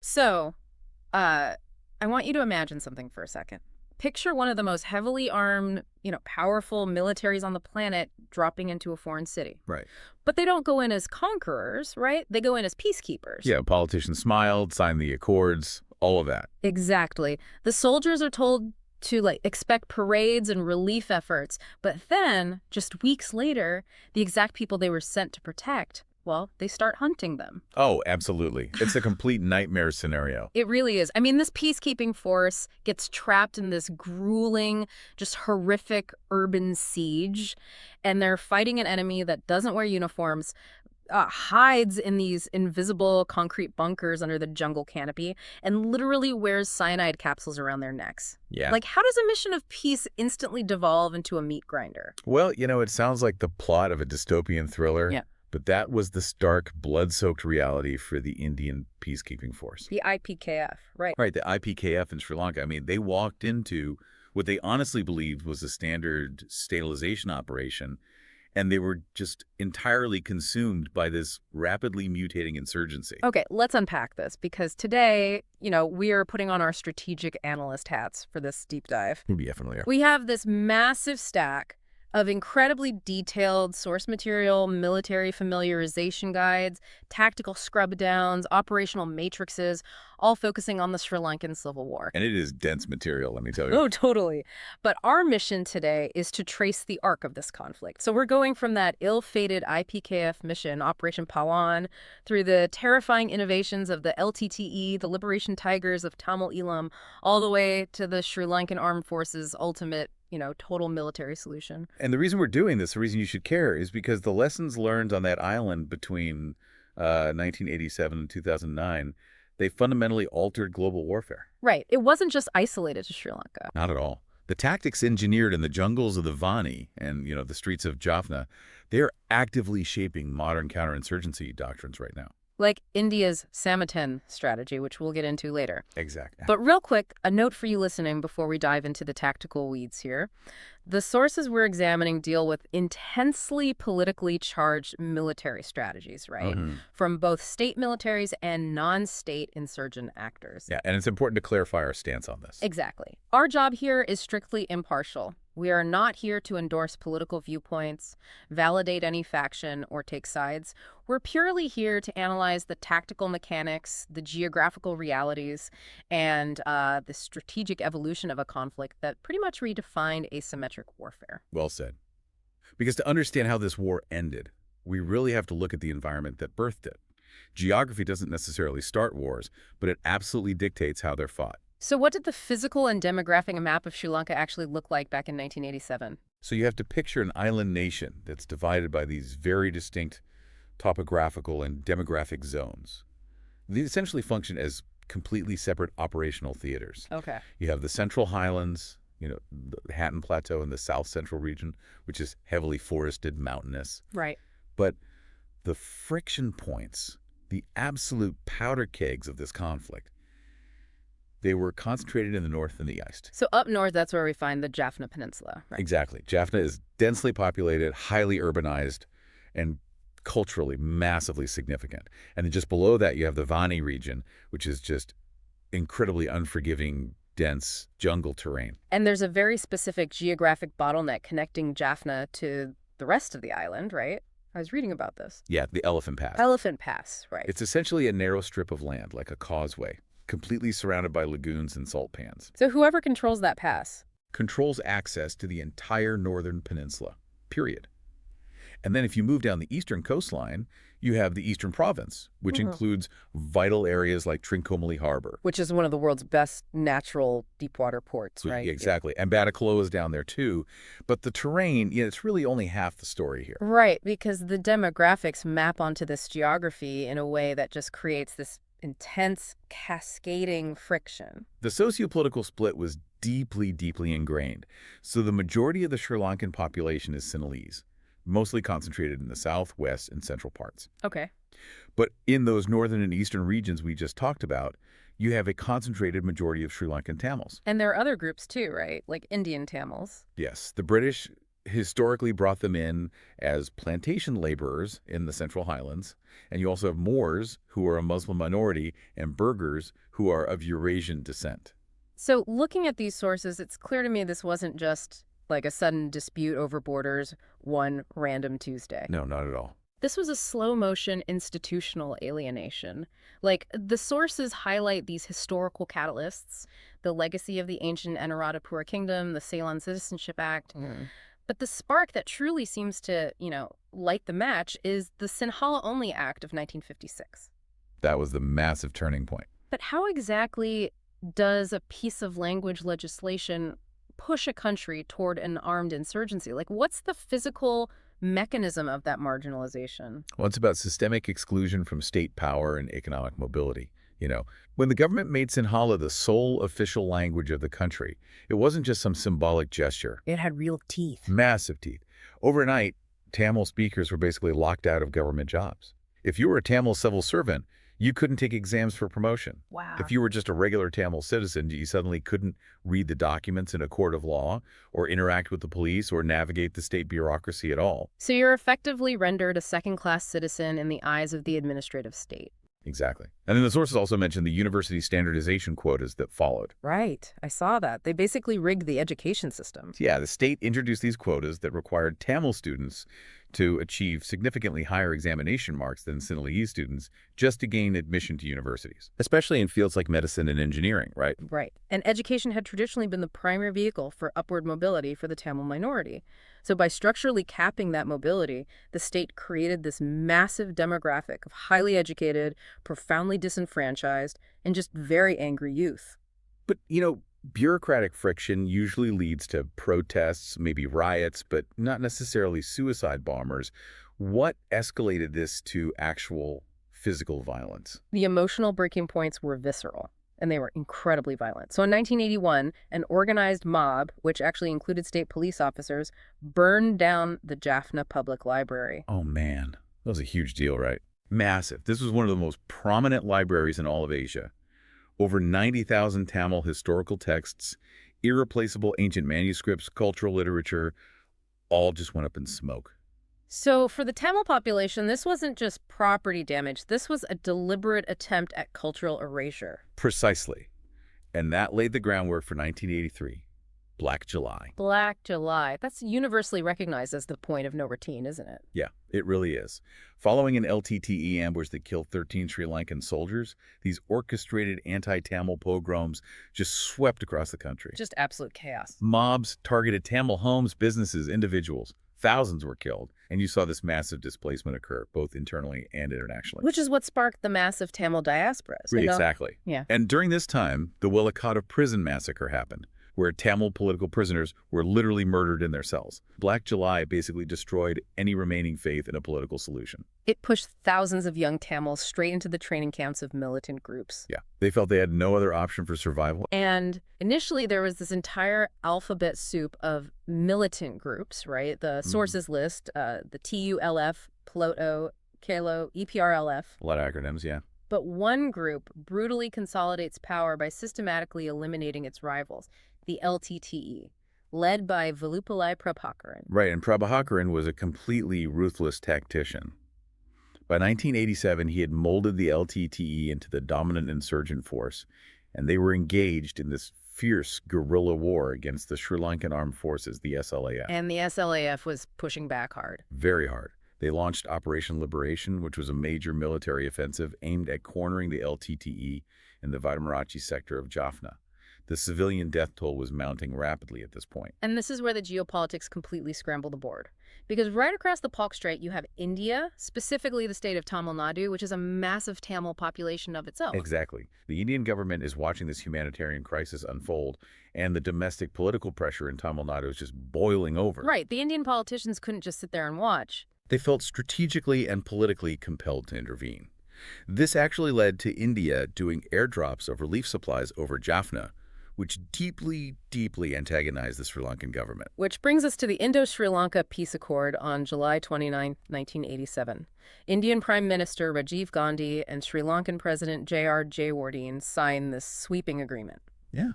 So, uh, I want you to imagine something for a second. Picture one of the most heavily armed, powerful militaries on the planet dropping into a foreign city. Right. But they don't go in as conquerors, right? They go in as peacekeepers. Yeah, politicians smiled, signed the accords, all of that. Exactly. The soldiers are told to expect parades and relief efforts, but then just weeks later, the exact people they were sent to protect, well, they start hunting them. Oh, absolutely. It's a complete nightmare scenario. It really is. I mean, this peacekeeping force gets trapped in this grueling, just horrific urban siege, and they're fighting an enemy that doesn't wear uniforms, hides in these invisible concrete bunkers under the jungle canopy, and literally wears cyanide capsules around their necks. Yeah. How does a mission of peace instantly devolve into a meat grinder? Well, it sounds like the plot of a dystopian thriller. Yeah. But that was the stark, blood-soaked reality for the Indian peacekeeping force. The IPKF, right. Right, the IPKF in Sri Lanka. I mean, they walked into what they honestly believed was a standard stabilization operation, and they were just entirely consumed by this rapidly mutating insurgency. Okay, let's unpack this, because today, we are putting on our strategic analyst hats for this deep dive. Yeah, familiar. We have this massive stack of incredibly detailed source material, military familiarization guides, tactical scrub downs, operational matrices, all focusing on the Sri Lankan Civil War. And it is dense material, let me tell you. Oh, totally. But our mission today is to trace the arc of this conflict. So we're going from that ill-fated IPKF mission, Operation Pawan, through the terrifying innovations of the LTTE, the Liberation Tigers of Tamil Eelam, all the way to the Sri Lankan Armed Forces' ultimate total military solution. And the reason we're doing this, the reason you should care, is because the lessons learned on that island between 1987 and 2009, they fundamentally altered global warfare. Right. It wasn't just isolated to Sri Lanka. Not at all. The tactics engineered in the jungles of the Vani and, the streets of Jaffna, they're actively shaping modern counterinsurgency doctrines right now. Like India's Samaten strategy, which we'll get into later. Exactly. But real quick, a note for you listening before we dive into the tactical weeds here. The sources we're examining deal with intensely politically charged military strategies, right? From both state militaries and non-state insurgent actors. Yeah, and it's important to clarify our stance on this. Exactly. Our job here is strictly impartial. We are not here to endorse political viewpoints, validate any faction, or take sides. We're purely here to analyze the tactical mechanics, the geographical realities, and the strategic evolution of a conflict that pretty much redefined asymmetric warfare. Well said. Because to understand how this war ended, we really have to look at the environment that birthed it. Geography doesn't necessarily start wars, but it absolutely dictates how they're fought. So what did the physical and demographic map of Sri Lanka actually look like back in 1987? So you have to picture an island nation that's divided by these very distinct topographical and demographic zones. These essentially function as completely separate operational theaters. Okay. You have the Central Highlands, the Hatton Plateau in the South Central region, which is heavily forested, mountainous. Right. But the friction points, the absolute powder kegs of this conflict, they were concentrated in the north and the east. So up north, that's where we find the Jaffna Peninsula, right? Exactly. Jaffna is densely populated, highly urbanized, and culturally massively significant. And then just below that, you have the Vani region, which is just incredibly unforgiving, dense jungle terrain. And there's a very specific geographic bottleneck connecting Jaffna to the rest of the island, right? I was reading about this. Yeah, the Elephant Pass. Elephant Pass, right. It's essentially a narrow strip of land, like a causeway, completely surrounded by lagoons and salt pans. So whoever controls that pass controls access to the entire northern peninsula, period. And then if you move down the eastern coastline, you have the Eastern Province, which includes vital areas like Trincomalee Harbor. Which is one of the world's best natural deepwater ports, right? Exactly. And Batacaloa is down there too. But the terrain, it's really only half the story here. Right, because the demographics map onto this geography in a way that just creates this intense, cascading friction. The sociopolitical split was deeply, deeply ingrained. So the majority of the Sri Lankan population is Sinhalese, mostly concentrated in the south, west, and central parts. Okay. But in those northern and eastern regions we just talked about, you have a concentrated majority of Sri Lankan Tamils. And there are other groups too, right? Like Indian Tamils. Yes, the British historically brought them in as plantation laborers in the Central Highlands, and you also have Moors, who are a Muslim minority, and Burghers, who are of Eurasian descent. So looking at these sources, it's clear to me this wasn't just like a sudden dispute over borders one random Tuesday. No, not at all. This was a slow-motion institutional alienation. Like, the sources highlight these historical catalysts, the legacy of the ancient Anuradhapura kingdom, the Ceylon Citizenship Act. But the spark that truly seems to, light the match is the Sinhala-only Act of 1956. That was the massive turning point. But how exactly does a piece of language legislation push a country toward an armed insurgency? Like, what's the physical mechanism of that marginalization? Well, it's about systemic exclusion from state power and economic mobility. When the government made Sinhala the sole official language of the country, it wasn't just some symbolic gesture. It had real teeth. Massive teeth. Overnight, Tamil speakers were basically locked out of government jobs. If you were a Tamil civil servant, you couldn't take exams for promotion. Wow. If you were just a regular Tamil citizen, you suddenly couldn't read the documents in a court of law or interact with the police or navigate the state bureaucracy at all. So you're effectively rendered a second-class citizen in the eyes of the administrative state. Exactly. And then the sources also mentioned the university standardization quotas that followed. Right. I saw that. They basically rigged the education system. Yeah, the state introduced these quotas that required Tamil students to achieve significantly higher examination marks than Sinhalese students just to gain admission to universities, especially in fields like medicine and engineering, right? Right. And education had traditionally been the primary vehicle for upward mobility for the Tamil minority. So by structurally capping that mobility, the state created this massive demographic of highly educated, profoundly disenfranchised, and just very angry youth. But, bureaucratic friction usually leads to protests, maybe riots, but not necessarily suicide bombers. What escalated this to actual physical violence? The emotional breaking points were visceral, and they were incredibly violent. So in 1981, an organized mob, which actually included state police officers, burned down the Jaffna Public Library. Oh, man. That was a huge deal, right? Massive. This was one of the most prominent libraries in all of Asia. Over 90,000 Tamil historical texts, irreplaceable ancient manuscripts, cultural literature, all just went up in smoke. So for the Tamil population, this wasn't just property damage. This was a deliberate attempt at cultural erasure. Precisely. And that laid the groundwork for 1983, Black July. Black July. That's universally recognized as the point of no return, isn't it? Yeah, it really is. Following an LTTE ambush that killed 13 Sri Lankan soldiers, these orchestrated anti-Tamil pogroms just swept across the country. Just absolute chaos. Mobs targeted Tamil homes, businesses, individuals. Thousands were killed, and you saw this massive displacement occur, both internally and internationally. Which is what sparked the massive Tamil diasporas. Exactly. Yeah. And during this time, the Wellikada prison massacre happened, where Tamil political prisoners were literally murdered in their cells. Black July basically destroyed any remaining faith in a political solution. It pushed thousands of young Tamils straight into the training camps of militant groups. Yeah, they felt they had no other option for survival. And initially there was this entire alphabet soup of militant groups, right? The sources list, the TULF, PLOTO, KALO, EPRLF. A lot of acronyms, yeah. But one group brutally consolidates power by systematically eliminating its rivals, the LTTE, led by Vallupillai Prabhakaran. Right, and Prabhakaran was a completely ruthless tactician. By 1987, he had molded the LTTE into the dominant insurgent force, and they were engaged in this fierce guerrilla war against the Sri Lankan Armed Forces, the SLAF. And the SLAF was pushing back hard. Very hard. They launched Operation Liberation, which was a major military offensive aimed at cornering the LTTE in the Vairamarachi sector of Jaffna. The civilian death toll was mounting rapidly at this point. And this is where the geopolitics completely scramble the board. Because right across the Palk Strait, you have India, specifically the state of Tamil Nadu, which is a massive Tamil population of its own. Exactly. The Indian government is watching this humanitarian crisis unfold, and the domestic political pressure in Tamil Nadu is just boiling over. Right. The Indian politicians couldn't just sit there and watch. They felt strategically and politically compelled to intervene. This actually led to India doing airdrops of relief supplies over Jaffna, which deeply, deeply antagonized the Sri Lankan government. Which brings us to the Indo-Sri Lanka Peace Accord on July 29, 1987. Indian Prime Minister Rajiv Gandhi and Sri Lankan President J.R. Jayewardene signed this sweeping agreement. Yeah.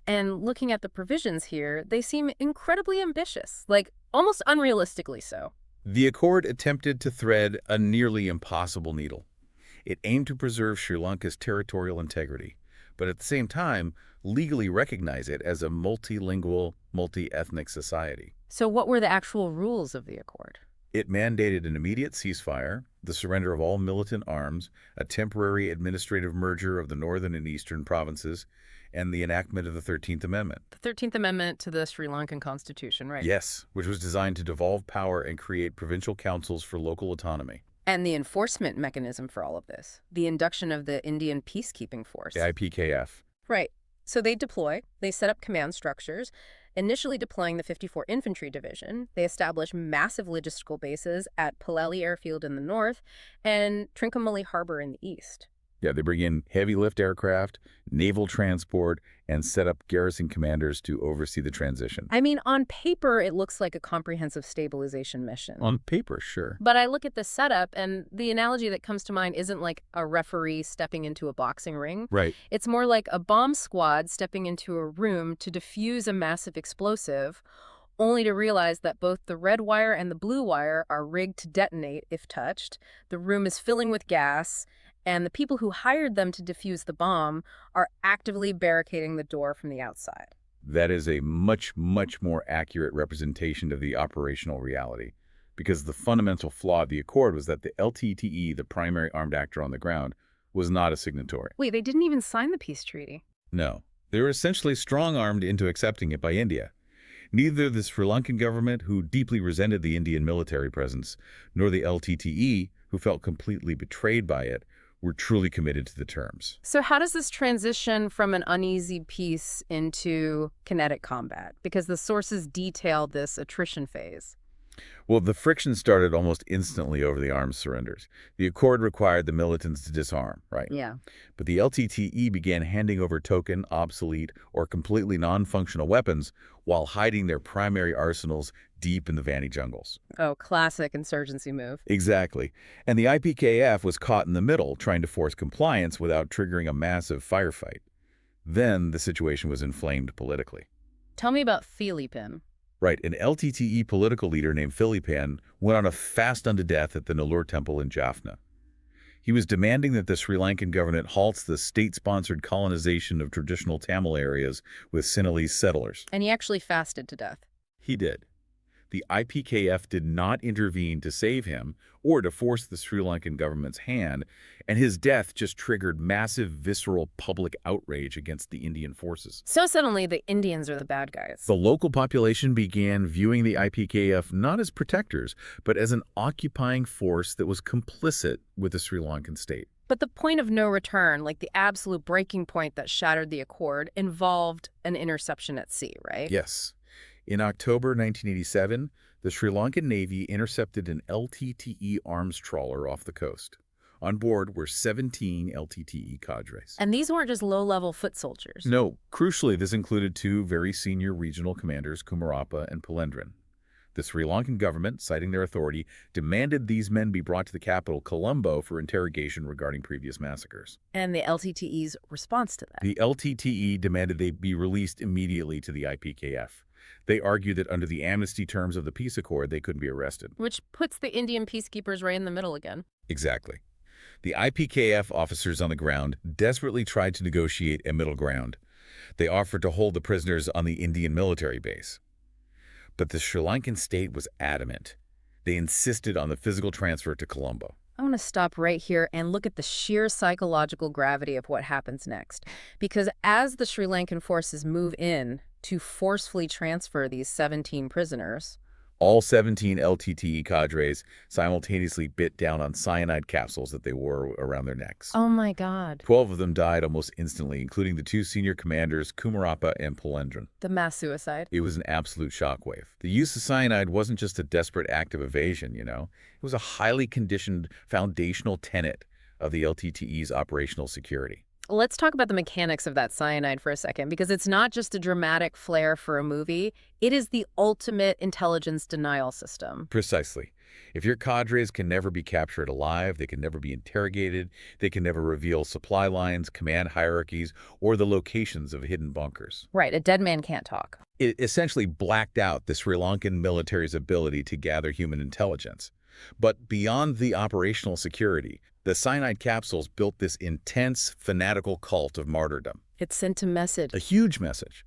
And looking at the provisions here, they seem incredibly ambitious, like almost unrealistically so. The accord attempted to thread a nearly impossible needle. It aimed to preserve Sri Lanka's territorial integrity, but at the same time, legally recognize it as a multilingual, multi-ethnic society. So what were the actual rules of the accord? It mandated an immediate ceasefire, the surrender of all militant arms, a temporary administrative merger of the northern and eastern provinces, and the enactment of the 13th Amendment. The 13th Amendment to the Sri Lankan Constitution, right? Yes, which was designed to devolve power and create provincial councils for local autonomy. And the enforcement mechanism for all of this, the induction of the Indian Peacekeeping Force. The IPKF. Right. So they deploy, they set up command structures, initially deploying the 54 Infantry Division. They establish massive logistical bases at Paleli Airfield in the north and Trincomalee Harbor in the east. Yeah, they bring in heavy lift aircraft, naval transport, and set up garrison commanders to oversee the transition. I mean, on paper, it looks like a comprehensive stabilization mission. On paper, sure. But I look at the setup, and the analogy that comes to mind isn't like a referee stepping into a boxing ring. Right. It's more like a bomb squad stepping into a room to defuse a massive explosive, only to realize that both the red wire and the blue wire are rigged to detonate if touched. The room is filling with gas, and the people who hired them to defuse the bomb are actively barricading the door from the outside. That is a much, much more accurate representation of the operational reality, because the fundamental flaw of the accord was that the LTTE, the primary armed actor on the ground, was not a signatory. Wait, they didn't even sign the peace treaty. No. They were essentially strong-armed into accepting it by India. Neither the Sri Lankan government, who deeply resented the Indian military presence, nor the LTTE, who felt completely betrayed by it, were truly committed to the terms. So how does this transition from an uneasy peace into kinetic combat? Because the sources detail this attrition phase. Well, the friction started almost instantly over the arms surrenders. The accord required the militants to disarm, right? Yeah. But the LTTE began handing over token, obsolete, or completely non-functional weapons while hiding their primary arsenals deep in the Vanni jungles. Oh, classic insurgency move. Exactly. And the IPKF was caught in the middle, trying to force compliance without triggering a massive firefight. Then the situation was inflamed politically. Tell me about Philippine. Right, an LTTE political leader named Philipan went on a fast unto death at the Nellore Temple in Jaffna. He was demanding that the Sri Lankan government halts the state-sponsored colonization of traditional Tamil areas with Sinhalese settlers. And he actually fasted to death. He did. The IPKF did not intervene to save him or to force the Sri Lankan government's hand, and his death just triggered massive visceral public outrage against the Indian forces. So suddenly the Indians are the bad guys. The local population began viewing the IPKF not as protectors, but as an occupying force that was complicit with the Sri Lankan state. But the point of no return, like the absolute breaking point that shattered the accord, involved an interception at sea, right? Yes. In October 1987, the Sri Lankan Navy intercepted an LTTE arms trawler off the coast. On board were 17 LTTE cadres. And these weren't just low-level foot soldiers. No, crucially, this included two very senior regional commanders, Kumarappa and Palendran. The Sri Lankan government, citing their authority, demanded these men be brought to the capital, Colombo, for interrogation regarding previous massacres. And the LTTE's response to that? The LTTE demanded they be released immediately to the IPKF. They argued that under the amnesty terms of the peace accord, they couldn't be arrested. Which puts the Indian peacekeepers right in the middle again. Exactly. The IPKF officers on the ground desperately tried to negotiate a middle ground. They offered to hold the prisoners on the Indian military base. But the Sri Lankan state was adamant. They insisted on the physical transfer to Colombo. I want to stop right here and look at the sheer psychological gravity of what happens next. Because as the Sri Lankan forces move in to forcefully transfer these 17 prisoners, all 17 LTTE cadres simultaneously bit down on cyanide capsules that they wore around their necks. Oh my God. 12 of them died almost instantly, including the two senior commanders, Kumarappa and Palendran. The mass suicide. It was an absolute shockwave. The use of cyanide wasn't just a desperate act of evasion, you know. It was a highly conditioned foundational tenet of the LTTE's operational security. Let's talk about the mechanics of that cyanide for a second, because it's not just a dramatic flair for a movie. It is the ultimate intelligence denial system. Precisely. If your cadres can never be captured alive, they can never be interrogated, they can never reveal supply lines, command hierarchies, or the locations of hidden bunkers. Right, a dead man can't talk. It essentially blacked out the Sri Lankan military's ability to gather human intelligence. But beyond the operational security, the cyanide capsules built this intense, fanatical cult of martyrdom. It sent a message. A huge message.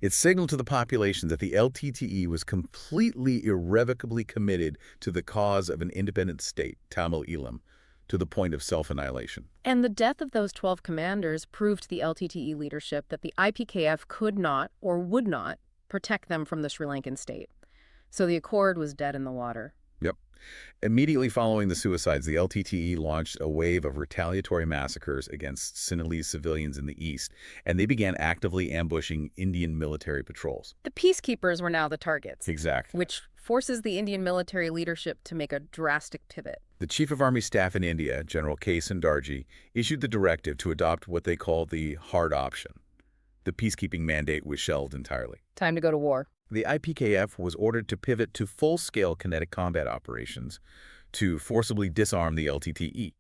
It signaled to the population that the LTTE was completely irrevocably committed to the cause of an independent state, Tamil Eelam, to the point of self-annihilation. And the death of those 12 commanders proved to the LTTE leadership that the IPKF could not or would not protect them from the Sri Lankan state. So the accord was dead in the water. Yep. Immediately following the suicides, the LTTE launched a wave of retaliatory massacres against Sinhalese civilians in the east, and they began actively ambushing Indian military patrols. The peacekeepers were now the targets. Exactly. Which forces the Indian military leadership to make a drastic pivot. The Chief of Army Staff in India, General K. Sundarji, issued the directive to adopt what they called the hard option. The peacekeeping mandate was shelved entirely. Time to go to war. The IPKF was ordered to pivot to full-scale kinetic combat operations to forcibly disarm the LTTE.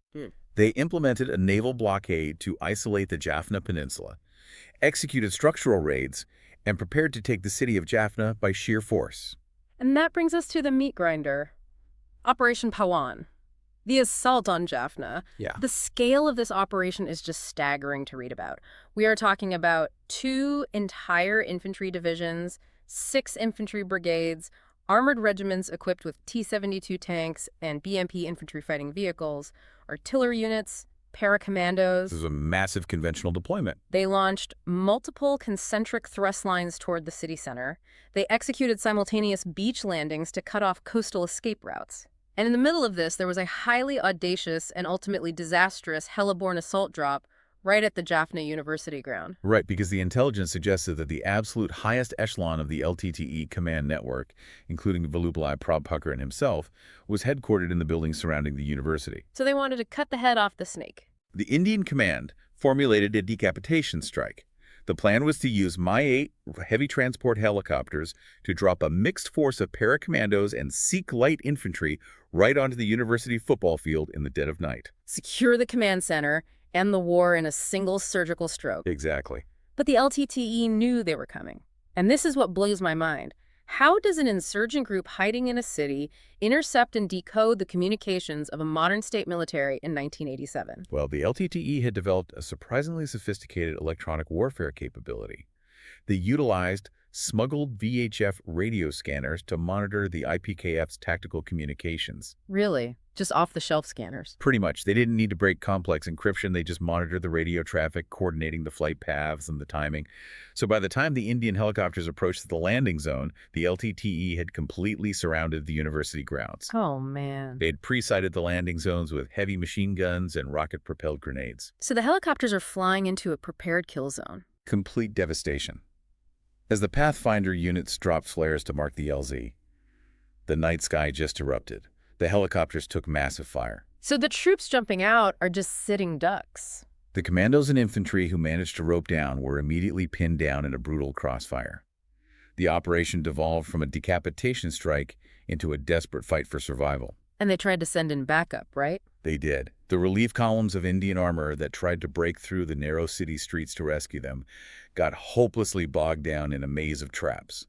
They implemented a naval blockade to isolate the Jaffna Peninsula, executed structural raids, and prepared to take the city of Jaffna by sheer force. And that brings us to the meat grinder. Operation Pawan. The assault on Jaffna. Yeah. The scale of this operation is just staggering to read about. We are talking about 2 entire infantry divisions, 6 infantry brigades, armored regiments equipped with T-72 tanks and BMP infantry fighting vehicles, artillery units, paracommandos. This is a massive conventional deployment. They launched multiple concentric thrust lines toward the city center. They executed simultaneous beach landings to cut off coastal escape routes. And in the middle of this, there was a highly audacious and ultimately disastrous heliborne assault drop right at the Jaffna University ground. Right, because the intelligence suggested that the absolute highest echelon of the LTTE command network, including Vallubhai Prabhakaran himself, was headquartered in the buildings surrounding the university. So they wanted to cut the head off the snake. The Indian command formulated a decapitation strike. The plan was to use Mi-8 heavy transport helicopters to drop a mixed force of paracommandos and Sikh light infantry right onto the university football field in the dead of night. Secure the command center, end the war in a single surgical stroke. Exactly. But the LTTE knew they were coming. And this is what blows my mind. How does an insurgent group hiding in a city intercept and decode the communications of a modern state military in 1987? Well, the LTTE had developed a surprisingly sophisticated electronic warfare capability. They utilized smuggled VHF radio scanners to monitor the IPKF's tactical communications. Really? Just off-the-shelf scanners? Pretty much. They didn't need to break complex encryption. They just monitored the radio traffic, coordinating the flight paths and the timing. So by the time the Indian helicopters approached the landing zone, the LTTE had completely surrounded the university grounds. Oh, man. They had pre-sighted the landing zones with heavy machine guns and rocket-propelled grenades. So the helicopters are flying into a prepared kill zone. Complete devastation. As the Pathfinder units dropped flares to mark the LZ, the night sky just erupted. The helicopters took massive fire. So the troops jumping out are just sitting ducks. The commandos and infantry who managed to rope down were immediately pinned down in a brutal crossfire. The operation devolved from a decapitation strike into a desperate fight for survival. And they tried to send in backup, right? They did. The relief columns of Indian armor that tried to break through the narrow city streets to rescue them got hopelessly bogged down in a maze of traps.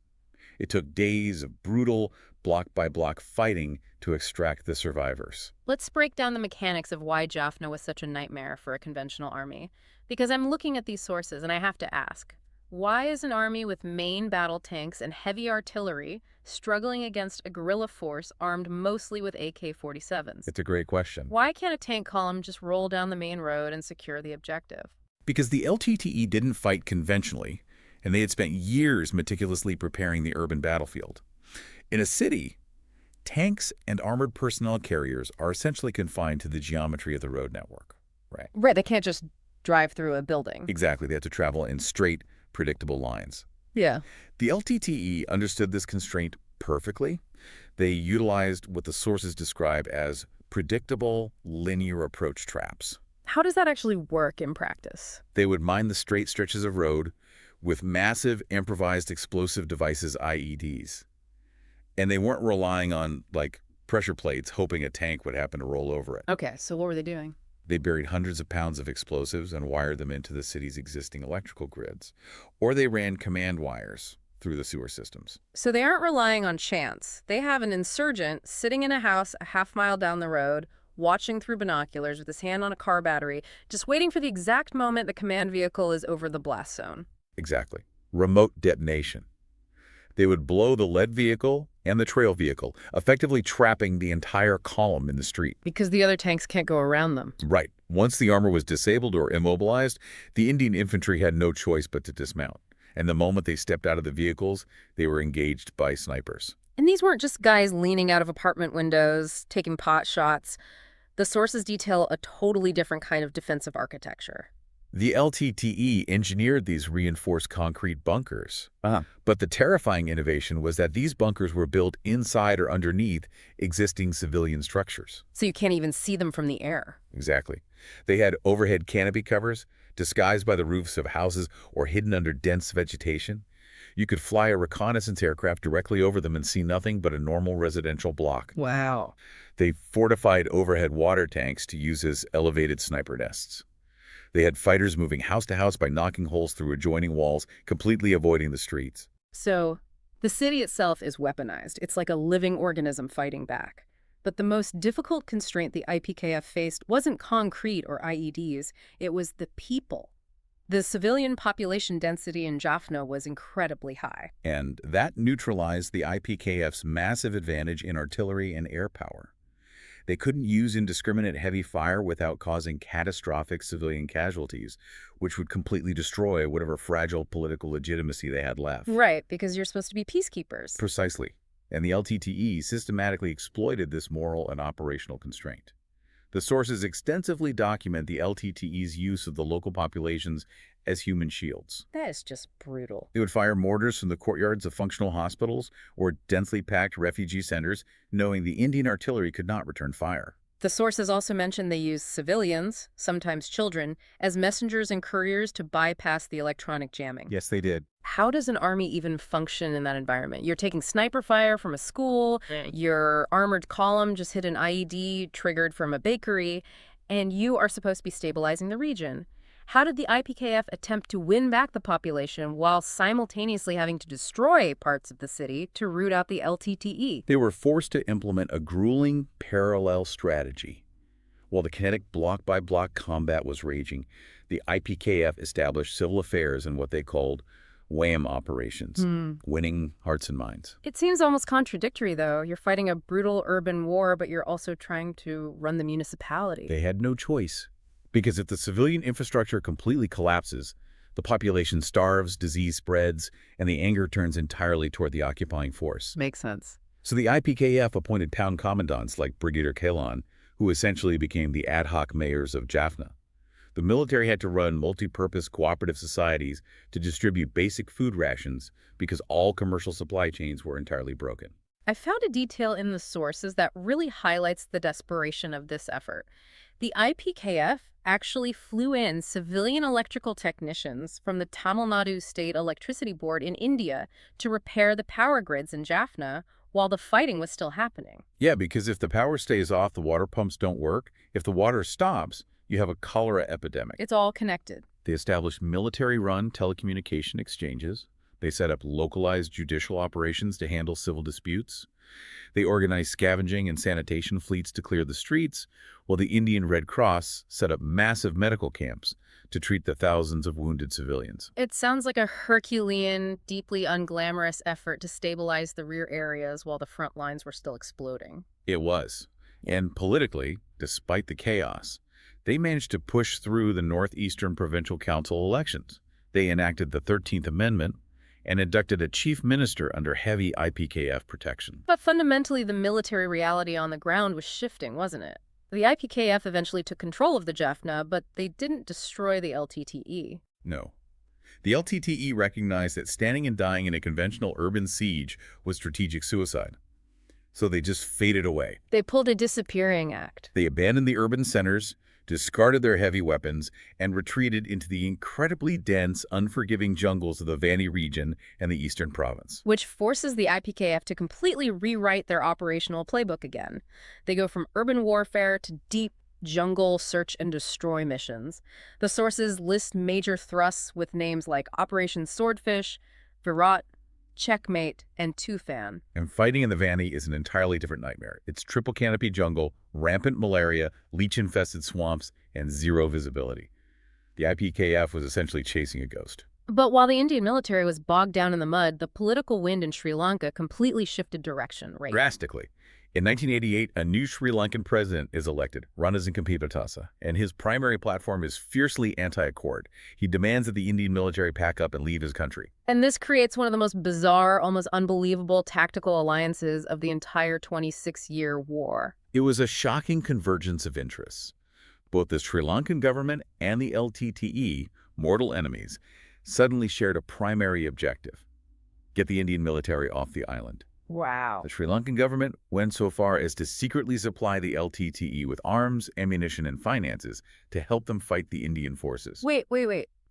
It took days of brutal, block-by-block fighting to extract the survivors. Let's break down the mechanics of why Jaffna was such a nightmare for a conventional army. Because I'm looking at these sources and I have to ask, why is an army with main battle tanks and heavy artillery struggling against a guerrilla force armed mostly with AK-47s? It's a great question. Why can't a tank column just roll down the main road and secure the objective? Because the LTTE didn't fight conventionally, and they had spent years meticulously preparing the urban battlefield. In a city, tanks and armored personnel carriers are essentially confined to the geometry of the road network. Right, they can't just drive through a building. Exactly, they have to travel in straight, predictable lines. Yeah. The LTTE understood this constraint perfectly. They utilized what the sources describe as predictable linear approach traps. How does that actually work in practice? They would mine the straight stretches of road with massive improvised explosive devices, IEDs. And they weren't relying on, like, pressure plates, hoping a tank would happen to roll over it. Okay, so what were they doing? They buried hundreds of pounds of explosives and wired them into the city's existing electrical grids. Or they ran command wires through the sewer systems. So they aren't relying on chance. They have an insurgent sitting in a house a half-mile down the road, watching through binoculars with his hand on a car battery, just waiting for the exact moment the command vehicle is over the blast zone. Exactly. Remote detonation. They would blow the lead vehicle and the trail vehicle, effectively trapping the entire column in the street. Because the other tanks can't go around them. Right. Once the armor was disabled or immobilized, the Indian infantry had no choice but to dismount. And the moment they stepped out of the vehicles, they were engaged by snipers. And these weren't just guys leaning out of apartment windows, taking pot shots. The sources detail a totally different kind of defensive architecture. The LTTE engineered these reinforced concrete bunkers. But the terrifying innovation was that these bunkers were built inside or underneath existing civilian structures. So you can't even see them from the air. Exactly. They had overhead canopy covers, disguised by the roofs of houses or hidden under dense vegetation. You could fly a reconnaissance aircraft directly over them and see nothing but a normal residential block. Wow. They fortified overhead water tanks to use as elevated sniper nests. They had fighters moving house to house by knocking holes through adjoining walls, completely avoiding the streets. So the city itself is weaponized. It's like a living organism fighting back. But the most difficult constraint the IPKF faced wasn't concrete or IEDs. It was the people. The civilian population density in Jaffna was incredibly high. And that neutralized the IPKF's massive advantage in artillery and air power. They couldn't use indiscriminate heavy fire without causing catastrophic civilian casualties, which would completely destroy whatever fragile political legitimacy they had left. Right, because you're supposed to be peacekeepers. Precisely. And the LTTE systematically exploited this moral and operational constraint. The sources extensively document the LTTE's use of the local populations as human shields. That is just brutal. They would fire mortars from the courtyards of functional hospitals or densely packed refugee centers, knowing the Indian artillery could not return fire. The sources also mention they used civilians, sometimes children, as messengers and couriers to bypass the electronic jamming. Yes, they did. How does an army even function in that environment? You're taking sniper fire from a school, your armored column just hit an IED triggered from a bakery, and you are supposed to be stabilizing the region. How did the IPKF attempt to win back the population while simultaneously having to destroy parts of the city to root out the LTTE? They were forced to implement a grueling parallel strategy. While the kinetic block-by-block combat was raging, the IPKF established civil affairs and what they called WHAM operations, winning hearts and minds. It seems almost contradictory, though. You're fighting a brutal urban war, but you're also trying to run the municipality. They had no choice. Because if the civilian infrastructure completely collapses, the population starves, disease spreads, and the anger turns entirely toward the occupying force. Makes sense. So the IPKF appointed pound commandants like Brigadier Kalan, who essentially became the ad hoc mayors of Jaffna. The military had to run multi-purpose cooperative societies to distribute basic food rations because all commercial supply chains were entirely broken. I found a detail in the sources that really highlights the desperation of this effort. The IPKF actually flew in civilian electrical technicians from the Tamil Nadu State Electricity Board in India to repair the power grids in Jaffna while the fighting was still happening. Yeah, because if the power stays off, the water pumps don't work. If the water stops, you have a cholera epidemic. It's all connected. They established military-run telecommunication exchanges. They set up localized judicial operations to handle civil disputes. They organized scavenging and sanitation fleets to clear the streets, while the Indian Red Cross set up massive medical camps to treat the thousands of wounded civilians. It sounds like a Herculean, deeply unglamorous effort to stabilize the rear areas while the front lines were still exploding. It was. And politically, despite the chaos, they managed to push through the Northeastern Provincial Council elections. They enacted the 13th Amendment and inducted a chief minister under heavy IPKF protection. But fundamentally, the military reality on the ground was shifting, wasn't it? The IPKF eventually took control of the Jaffna, but they didn't destroy the LTTE. No. The LTTE recognized that standing and dying in a conventional urban siege was strategic suicide. So they just faded away. They pulled a disappearing act. They abandoned the urban centers, discarded their heavy weapons, and retreated into the incredibly dense, unforgiving jungles of the Vanni region and the eastern province. Which forces the IPKF to completely rewrite their operational playbook again. They go from urban warfare to deep jungle search and destroy missions. The sources list major thrusts with names like Operation Swordfish, Virat, Checkmate, and Tufan. And fighting in the Vanni is an entirely different nightmare. It's triple canopy jungle, rampant malaria, leech-infested swamps, and zero visibility. The IPKF was essentially chasing a ghost. But while the Indian military was bogged down in the mud, the political wind in Sri Lanka completely shifted direction, right? Drastically. In 1988, a new Sri Lankan president is elected, Ranasinghe Pitasa, and his primary platform is fiercely anti-accord. He demands that the Indian military pack up and leave his country. And this creates one of the most bizarre, almost unbelievable tactical alliances of the entire 26-year war. It was a shocking convergence of interests. Both the Sri Lankan government and the LTTE, mortal enemies, suddenly shared a primary objective: get the Indian military off the island. Wow. The Sri Lankan government went so far as to secretly supply the LTTE with arms, ammunition, and finances to help them fight the Indian forces. Wait.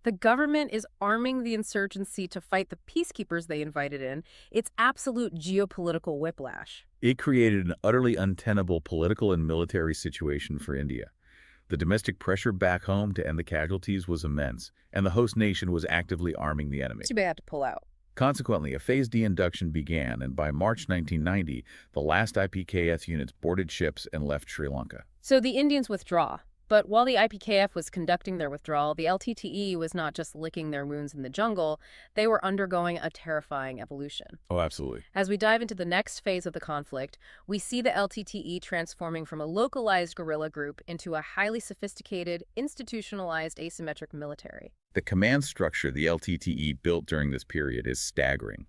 The government is arming the insurgency to fight the peacekeepers they invited in. It's absolute geopolitical whiplash. It created an utterly untenable political and military situation for India. The domestic pressure back home to end the casualties was immense, and the host nation was actively arming the enemy. Too bad to pull out. Consequently, a phased de-induction began, and by March 1990, the last IPKF units boarded ships and left Sri Lanka. So the Indians withdraw. But while the IPKF was conducting their withdrawal, the LTTE was not just licking their wounds in the jungle, they were undergoing a terrifying evolution. Oh, absolutely. As we dive into the next phase of the conflict, we see the LTTE transforming from a localized guerrilla group into a highly sophisticated, institutionalized asymmetric military. The command structure the LTTE built during this period is staggering.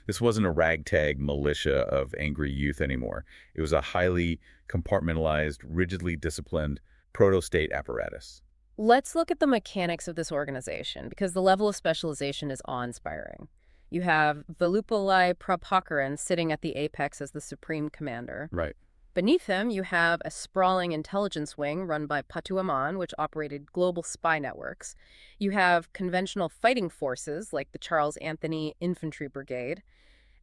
This wasn't a ragtag militia of angry youth anymore. It was a highly compartmentalized, rigidly disciplined proto-state apparatus. Let's look at the mechanics of this organization, because the level of specialization is awe-inspiring. You have Vellupillai Prabhakaran sitting at the apex as the supreme commander. Right. Beneath him, you have a sprawling intelligence wing run by Patu Aman, which operated global spy networks. You have conventional fighting forces like the Charles Anthony Infantry Brigade.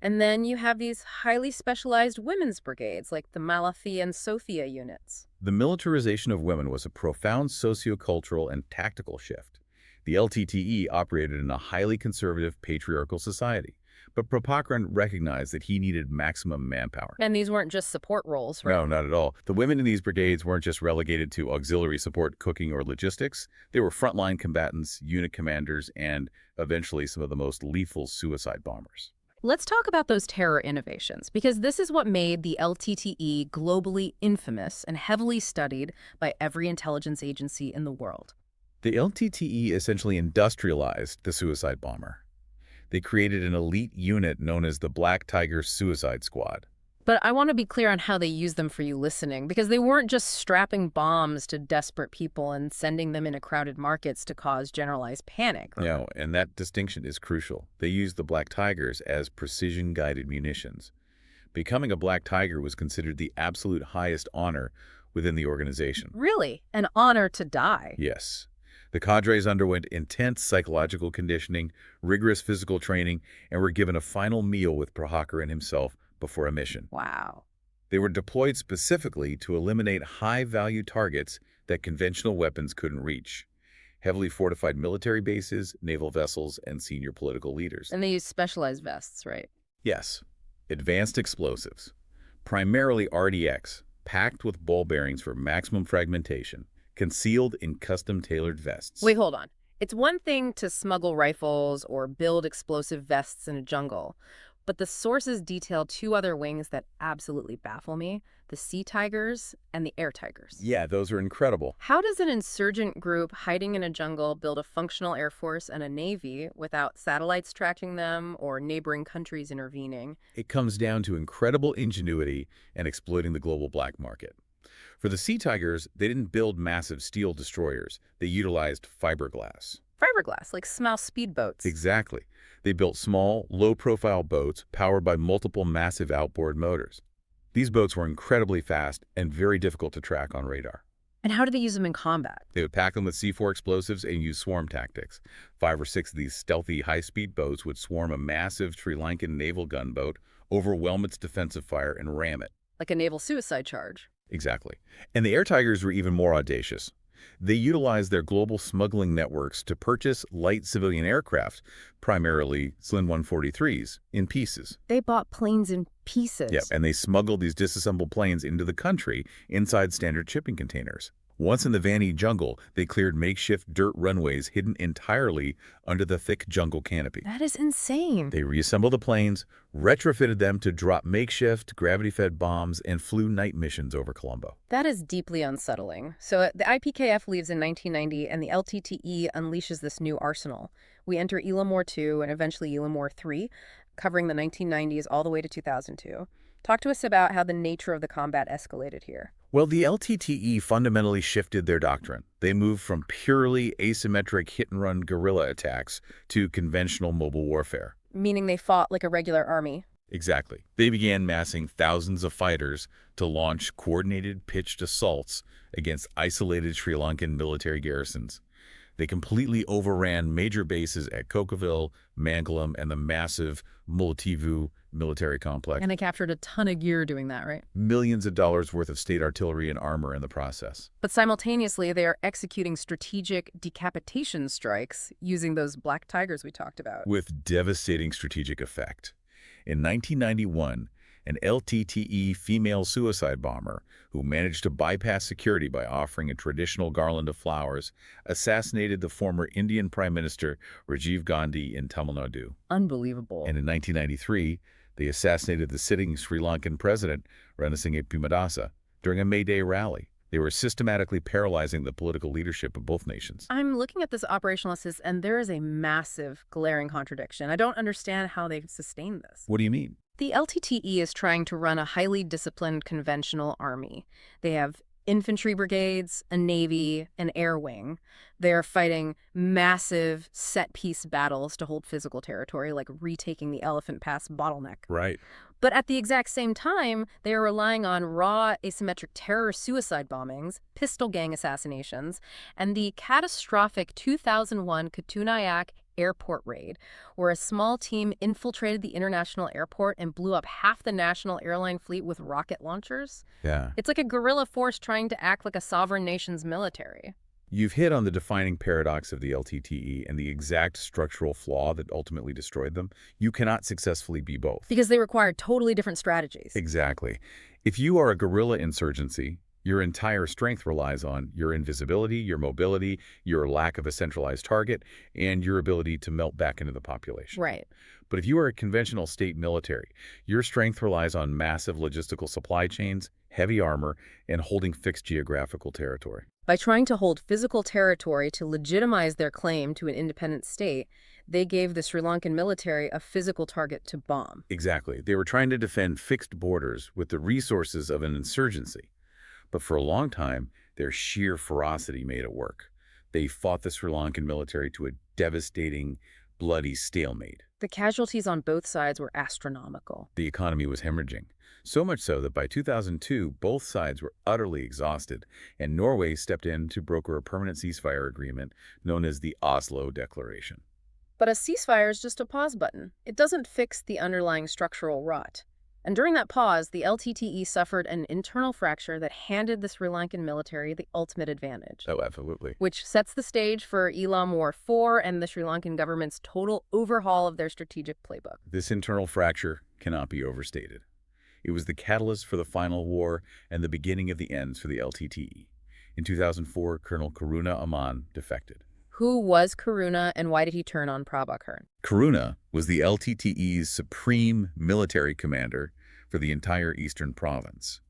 And then you have these highly specialized women's brigades like the Malathi and Sophia units. The militarization of women was a profound sociocultural and tactical shift. The LTTE operated in a highly conservative patriarchal society, but Prabhakaran recognized that he needed maximum manpower. And these weren't just support roles, right? No, not at all. The women in these brigades weren't just relegated to auxiliary support, cooking, or logistics. They were frontline combatants, unit commanders, and eventually some of the most lethal suicide bombers. Let's talk about those terror innovations, because this is what made the LTTE globally infamous and heavily studied by every intelligence agency in the world. The LTTE essentially industrialized the suicide bomber. They created an elite unit known as the Black Tiger Suicide Squad. But I want to be clear on how they used them for you listening, because they weren't just strapping bombs to desperate people and sending them into crowded markets to cause generalized panic. No, and that distinction is crucial. They used the Black Tigers as precision-guided munitions. Becoming a Black Tiger was considered the absolute highest honor within the organization. Really? An honor to die? Yes. The cadres underwent intense psychological conditioning, rigorous physical training, and were given a final meal with Prabhakaran himself before a mission. Wow. They were deployed specifically to eliminate high-value targets that conventional weapons couldn't reach: heavily fortified military bases, naval vessels, and senior political leaders. And they used specialized vests, right? Yes. Advanced explosives, primarily RDX, packed with ball bearings for maximum fragmentation, concealed in custom-tailored vests. Wait, hold on. It's one thing to smuggle rifles or build explosive vests in a jungle, but the sources detail two other wings that absolutely baffle me: the Sea Tigers and the Air Tigers. Yeah, those are incredible. How does an insurgent group hiding in a jungle build a functional air force and a navy without satellites tracking them or neighboring countries intervening? It comes down to incredible ingenuity and exploiting the global black market. For the Sea Tigers, they didn't build massive steel destroyers. They utilized fiberglass. Fiberglass, like small speedboats. Exactly. They built small, low-profile boats powered by multiple massive outboard motors. These boats were incredibly fast and very difficult to track on radar. And how do they use them in combat? They would pack them with C4 explosives and use swarm tactics. 5 or 6 of these stealthy, high-speed boats would swarm a massive Sri Lankan naval gunboat, overwhelm its defensive fire, and ram it. Like a naval suicide charge. Exactly. And the air tigers were even more audacious. They utilized their global smuggling networks to purchase light civilian aircraft, primarily Slin 143s, in pieces. They bought planes in pieces. Yep, and they smuggled these disassembled planes into the country inside standard shipping containers. Once in the Vanni jungle, they cleared makeshift dirt runways hidden entirely under the thick jungle canopy. That is insane. They reassembled the planes, retrofitted them to drop makeshift gravity-fed bombs, and flew night missions over Colombo. That is deeply unsettling. So the IPKF leaves in 1990, and the LTTE unleashes this new arsenal. We enter Elam War II and eventually Elam War III, covering the 1990s all the way to 2002. Talk to us about how the nature of the combat escalated here. Well, the LTTE fundamentally shifted their doctrine. They moved from purely asymmetric hit-and-run guerrilla attacks to conventional mobile warfare. Meaning they fought like a regular army. Exactly. They began massing thousands of fighters to launch coordinated pitched assaults against isolated Sri Lankan military garrisons. They completely overran major bases at Cockaville, Mangalam, and the massive Mullaitivu military complex. And they captured a ton of gear doing that, right? Millions of dollars worth of state artillery and armor in the process. But simultaneously, they are executing strategic decapitation strikes using those black tigers we talked about. With devastating strategic effect. In 1991, an LTTE female suicide bomber who managed to bypass security by offering a traditional garland of flowers assassinated the former Indian Prime Minister Rajiv Gandhi in Tamil Nadu. Unbelievable. And in 1993, they assassinated the sitting Sri Lankan president, Ranasinghe Peremadasa, during a May Day rally. They were systematically paralyzing the political leadership of both nations. I'm looking at this operational assist, and there is a massive, glaring contradiction. I don't understand how they sustained this. What do you mean? The LTTE is trying to run a highly disciplined conventional army. They have infantry brigades, a navy, an air wing. They are fighting massive set-piece battles to hold physical territory, like retaking the Elephant Pass bottleneck. Right. But at the exact same time, they are relying on raw, asymmetric terror suicide bombings, pistol gang assassinations, and the catastrophic 2001 Katunayak airport raid, where a small team infiltrated the international airport and blew up half the national airline fleet with rocket launchers. Yeah. It's like a guerrilla force trying to act like a sovereign nation's military. You've hit on the defining paradox of the LTTE and the exact structural flaw that ultimately destroyed them. You cannot successfully be both. Because they require totally different strategies. Exactly. If you are a guerrilla insurgency, your entire strength relies on your invisibility, your mobility, your lack of a centralized target, and your ability to melt back into the population. Right. But if you are a conventional state military, your strength relies on massive logistical supply chains, heavy armor, and holding fixed geographical territory. By trying to hold physical territory to legitimize their claim to an independent state, they gave the Sri Lankan military a physical target to bomb. Exactly. They were trying to defend fixed borders with the resources of an insurgency. But for a long time, their sheer ferocity made it work. They fought the Sri Lankan military to a devastating, bloody stalemate. The casualties on both sides were astronomical. The economy was hemorrhaging. So much so that by 2002, both sides were utterly exhausted, and Norway stepped in to broker a permanent ceasefire agreement known as the Oslo Declaration. But a ceasefire is just a pause button. It doesn't fix the underlying structural rot. And during that pause, the LTTE suffered an internal fracture that handed the Sri Lankan military the ultimate advantage. Oh, absolutely. Which sets the stage for Elam War IV and the Sri Lankan government's total overhaul of their strategic playbook. This internal fracture cannot be overstated. It was the catalyst for the final war and the beginning of the ends for the LTTE. In 2004, Colonel Karuna Aman defected. Who was Karuna, and why did he turn on Prabhakaran? Karuna was the LTTE's supreme military commander for the entire eastern province.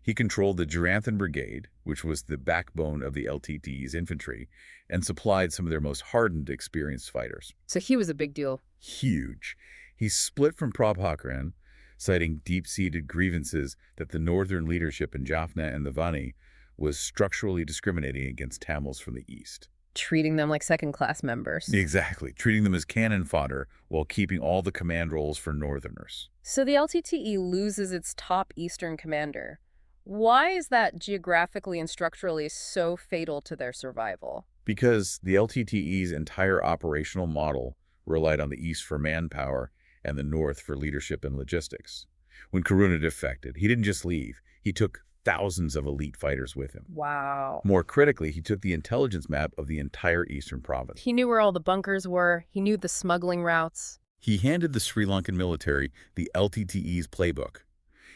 He controlled the Jharanthan Brigade, which was the backbone of the LTTE's infantry, and supplied some of their most hardened, experienced fighters. So he was a big deal. Huge. He split from Prabhakaran, citing deep-seated grievances that the northern leadership in Jaffna and the Vanni was structurally discriminating against Tamils from the east. Treating them like second-class members. Exactly, treating them as cannon fodder while keeping all the command roles for northerners. So the LTTE loses its top eastern commander. Why is that geographically and structurally so fatal to their survival? Because the LTTE's entire operational model relied on the East for manpower and the North for leadership and logistics. When Karuna defected, he didn't just leave. He took thousands of elite fighters with him. Wow. More critically, he took the intelligence map of the entire eastern province. He knew where all the bunkers were. He knew the smuggling routes. He handed the Sri Lankan military the LTTE's playbook.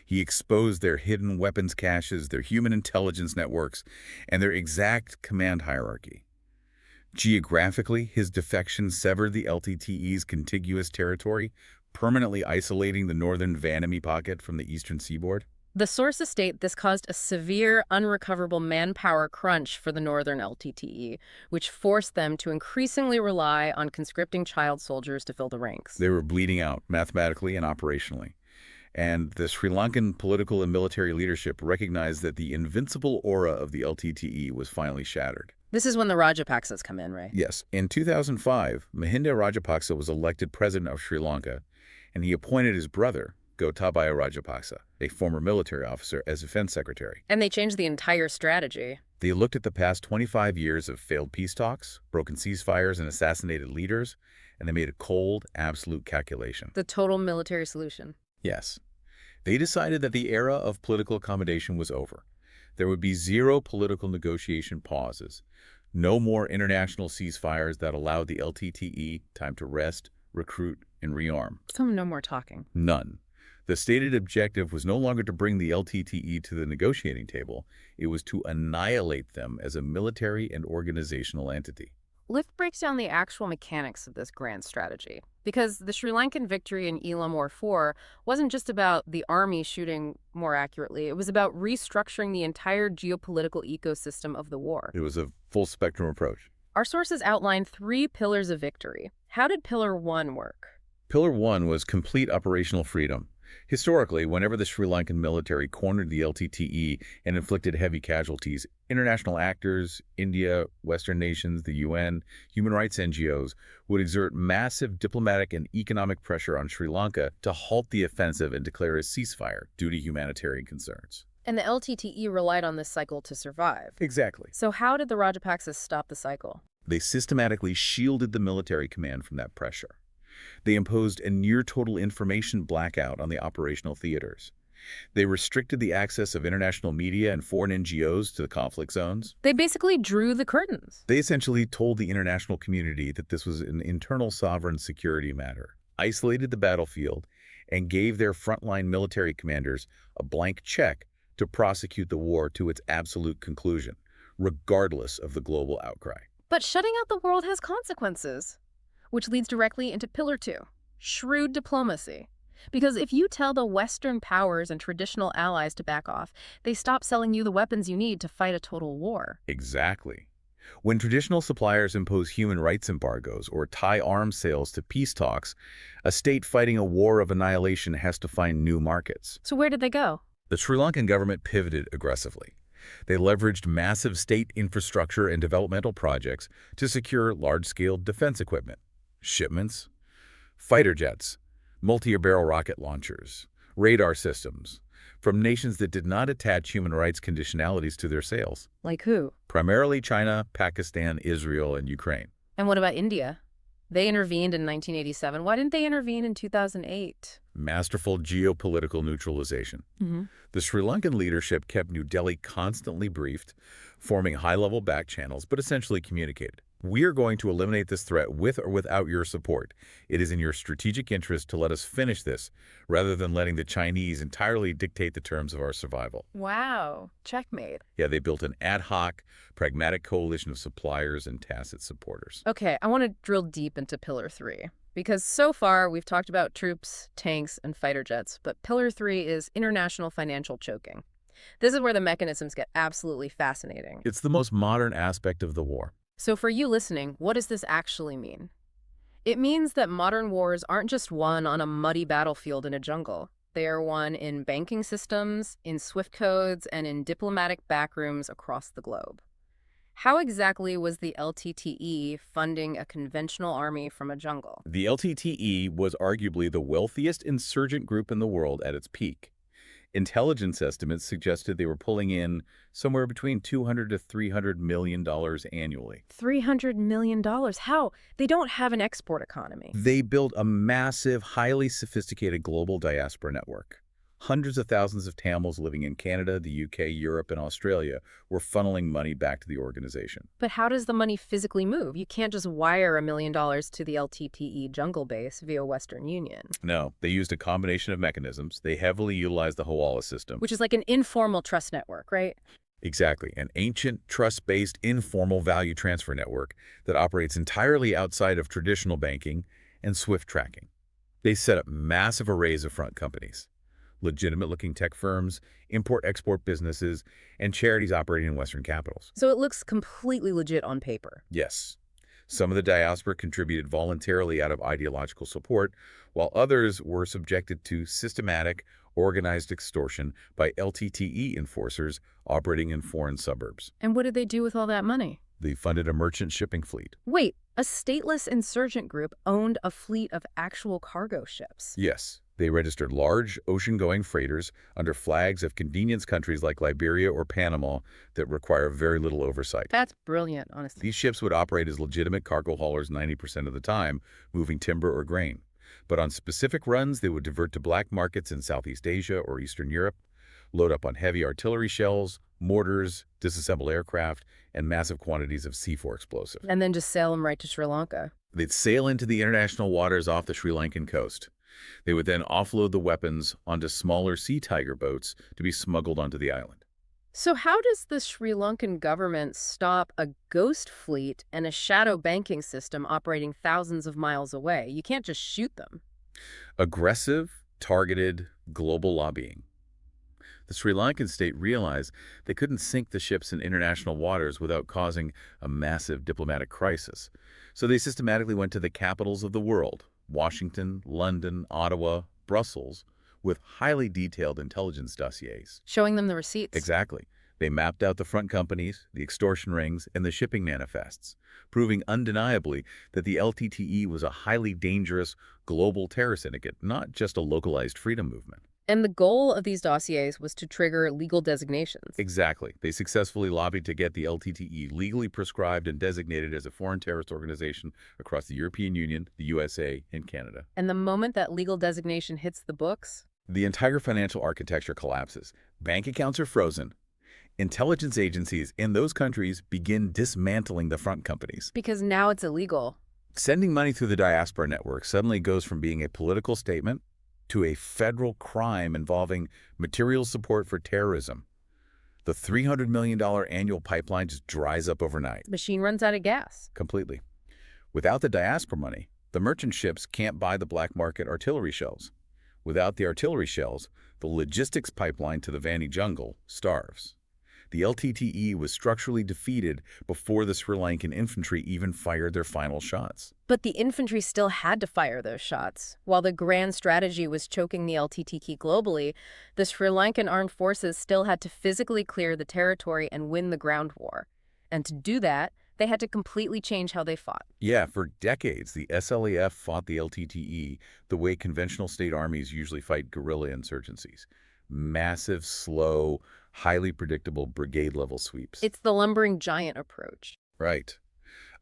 He exposed their hidden weapons caches, their human intelligence networks, and their exact command hierarchy. Geographically, his defection severed the LTTE's contiguous territory, permanently isolating the northern Vanami pocket from the eastern seaboard. The sources state this caused a severe, unrecoverable manpower crunch for the northern LTTE, which forced them to increasingly rely on conscripting child soldiers to fill the ranks. They were bleeding out, mathematically and operationally. And the Sri Lankan political and military leadership recognized that the invincible aura of the LTTE was finally shattered. This is when the Rajapaksas come in, right? Yes. In 2005, Mahinda Rajapaksa was elected president of Sri Lanka, and he appointed his brother, Gotabaya Rajapaksa, a former military officer, as defense secretary. And they changed the entire strategy. They looked at the past 25 years of failed peace talks, broken ceasefires, and assassinated leaders, and they made a cold, absolute calculation. The total military solution. Yes. They decided that the era of political accommodation was over. There would be zero political negotiation pauses, no more international ceasefires that allowed the LTTE time to rest, recruit, and rearm. So no more talking. None. The stated objective was no longer to bring the LTTE to the negotiating table. It was to annihilate them as a military and organizational entity. Lift breaks down the actual mechanics of this grand strategy, because the Sri Lankan victory in Elam War 4 wasn't just about the army shooting more accurately. It was about restructuring the entire geopolitical ecosystem of the war. It was a full-spectrum approach. Our sources outline 3 pillars of victory. How did Pillar 1 work? Pillar 1 was complete operational freedom. Historically, whenever the Sri Lankan military cornered the LTTE and inflicted heavy casualties, international actors, India, Western nations, the UN, human rights NGOs, would exert massive diplomatic and economic pressure on Sri Lanka to halt the offensive and declare a ceasefire due to humanitarian concerns. And the LTTE relied on this cycle to survive. Exactly. So how did the Rajapaksas stop the cycle? They systematically shielded the military command from that pressure. They imposed a near-total information blackout on the operational theaters. They restricted the access of international media and foreign NGOs to the conflict zones. They basically drew the curtains. They essentially told the international community that this was an internal sovereign security matter, isolated the battlefield, and gave their frontline military commanders a blank check to prosecute the war to its absolute conclusion, regardless of the global outcry. But shutting out the world has consequences, which leads directly into Pillar 2, shrewd diplomacy. Because if you tell the Western powers and traditional allies to back off, they stop selling you the weapons you need to fight a total war. Exactly. When traditional suppliers impose human rights embargoes or tie arms sales to peace talks, a state fighting a war of annihilation has to find new markets. So where did they go? The Sri Lankan government pivoted aggressively. They leveraged massive state infrastructure and developmental projects to secure large-scale defense equipment. Shipments, fighter jets, multi-barrel rocket launchers, radar systems, from nations that did not attach human rights conditionalities to their sales. Like who? Primarily China, Pakistan, Israel, and Ukraine. And what about India? They intervened in 1987. Why didn't they intervene in 2008? Masterful geopolitical neutralization. The Sri Lankan leadership kept New Delhi constantly briefed, forming high-level back channels, but essentially communicated. We are going to eliminate this threat with or without your support. It is in your strategic interest to let us finish this, rather than letting the Chinese entirely dictate the terms of our survival. Wow. Checkmate. Yeah, they built an ad hoc, pragmatic coalition of suppliers and tacit supporters. Okay, I want to drill deep into Pillar 3. Because so far, we've talked about troops, tanks, and fighter jets, but Pillar 3 is international financial choking. This is where the mechanisms get absolutely fascinating. It's the most modern aspect of the war. So for you listening, what does this actually mean? It means that modern wars aren't just won on a muddy battlefield in a jungle. They are won in banking systems, in SWIFT codes, and in diplomatic backrooms across the globe. How exactly was the LTTE funding a conventional army from a jungle? The LTTE was arguably the wealthiest insurgent group in the world at its peak. Intelligence estimates suggested they were pulling in somewhere between $200 to $300 million annually. $300 million. How? They don't have an export economy. They built a massive, highly sophisticated global diaspora network. Hundreds of thousands of Tamils living in Canada, the UK, Europe, and Australia were funneling money back to the organization. But how does the money physically move? You can't just wire $1 million to the LTTE jungle base via Western Union. No, they used a combination of mechanisms. They heavily utilized the Hawala system. Which is like an informal trust network, right? Exactly, an ancient, trust-based, informal value transfer network that operates entirely outside of traditional banking and SWIFT tracking. They set up massive arrays of front companies, legitimate-looking tech firms, import-export businesses, and charities operating in Western capitals. So it looks completely legit on paper. Yes. Some of the diaspora contributed voluntarily out of ideological support, while others were subjected to systematic, organized extortion by LTTE enforcers operating in foreign suburbs. And what did they do with all that money? They funded a merchant shipping fleet. Wait, a stateless insurgent group owned a fleet of actual cargo ships. Yes, they registered large, ocean-going freighters under flags of convenience countries like Liberia or Panama that require very little oversight. That's brilliant, honestly. These ships would operate as legitimate cargo haulers 90% of the time, moving timber or grain. But on specific runs, they would divert to black markets in Southeast Asia or Eastern Europe, load up on heavy artillery shells, mortars, disassemble aircraft, and massive quantities of C4 explosive. And then just sail them right to Sri Lanka. They'd sail into the international waters off the Sri Lankan coast. They would then offload the weapons onto smaller Sea Tiger boats to be smuggled onto the island. So how does the Sri Lankan government stop a ghost fleet and a shadow banking system operating thousands of miles away? You can't just shoot them. Aggressive, targeted, global lobbying. The Sri Lankan state realized they couldn't sink the ships in international waters without causing a massive diplomatic crisis. So they systematically went to the capitals of the world, Washington, London, Ottawa, Brussels, with highly detailed intelligence dossiers. Showing them the receipts. Exactly. They mapped out the front companies, the extortion rings, and the shipping manifests, proving undeniably that the LTTE was a highly dangerous global terror syndicate, not just a localized freedom movement. And the goal of these dossiers was to trigger legal designations. Exactly. They successfully lobbied to get the LTTE legally prescribed and designated as a foreign terrorist organization across the European Union, the USA, and Canada. And the moment that legal designation hits the books, the entire financial architecture collapses. Bank accounts are frozen. Intelligence agencies in those countries begin dismantling the front companies. Because now it's illegal. Sending money through the diaspora network suddenly goes from being a political statement to a federal crime involving material support for terrorism. The $300 million annual pipeline just dries up overnight. The machine runs out of gas. Completely. Without the diaspora money, the merchant ships can't buy the black market artillery shells. Without the artillery shells, the logistics pipeline to the Vanni jungle starves. The LTTE was structurally defeated before the Sri Lankan infantry even fired their final shots. But the infantry still had to fire those shots. While the grand strategy was choking the LTTE globally, the Sri Lankan armed forces still had to physically clear the territory and win the ground war. And to do that, they had to completely change how they fought. Yeah, for decades, the SLAF fought the LTTE the way conventional state armies usually fight guerrilla insurgencies. Massive, slow, highly predictable brigade-level sweeps. It's the lumbering giant approach. Right.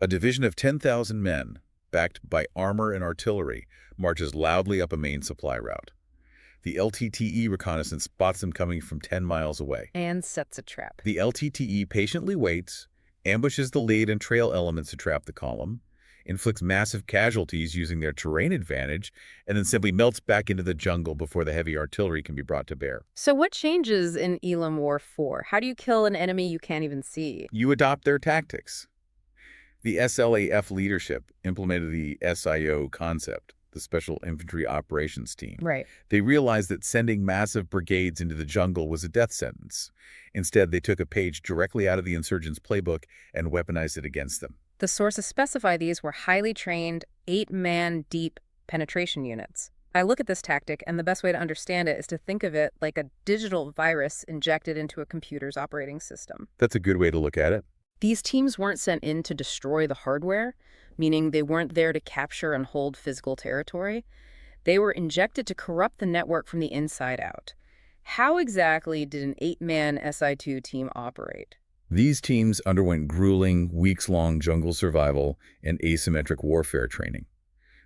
A division of 10,000 men, backed by armor and artillery, marches loudly up a main supply route. The LTTE reconnaissance spots them coming from 10 miles away. And sets a trap. The LTTE patiently waits, ambushes the lead and trail elements to trap the column, inflicts massive casualties using their terrain advantage, and then simply melts back into the jungle before the heavy artillery can be brought to bear. So what changes in Elam War 4? How do you kill an enemy you can't even see? You adopt their tactics. The SLAF leadership implemented the SIO concept, the Special Infantry Operations Team. Right. They realized that sending massive brigades into the jungle was a death sentence. Instead, they took a page directly out of the insurgents' playbook and weaponized it against them. The sources specify these were highly trained, 8-man deep penetration units. I look at this tactic, and the best way to understand it is to think of it like a digital virus injected into a computer's operating system. That's a good way to look at it. These teams weren't sent in to destroy the hardware, meaning they weren't there to capture and hold physical territory. They were injected to corrupt the network from the inside out. How exactly did an 8-man SI-2 team operate? These teams underwent grueling, weeks-long jungle survival and asymmetric warfare training.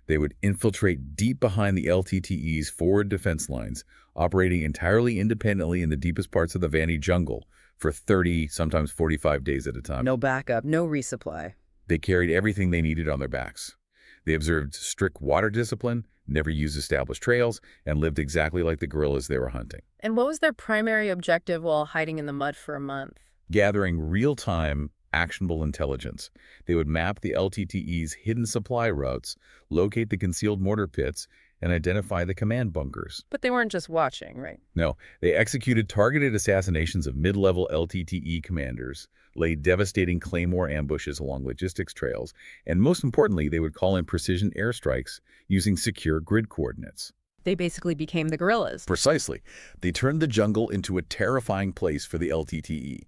They would infiltrate deep behind the LTTE's forward defense lines, operating entirely independently in the deepest parts of the Vanni jungle for 30, sometimes 45 days at a time. No backup, no resupply. They carried everything they needed on their backs. They observed strict water discipline, never used established trails, and lived exactly like the guerrillas they were hunting. And what was their primary objective while hiding in the mud for a month? Gathering real-time, actionable intelligence. They would map the LTTE's hidden supply routes, locate the concealed mortar pits, and identify the command bunkers. But they weren't just watching, right? No, they executed targeted assassinations of mid-level LTTE commanders, laid devastating claymore ambushes along logistics trails, and most importantly, they would call in precision airstrikes using secure grid coordinates. They basically became the guerrillas. Precisely. They turned the jungle into a terrifying place for the LTTE.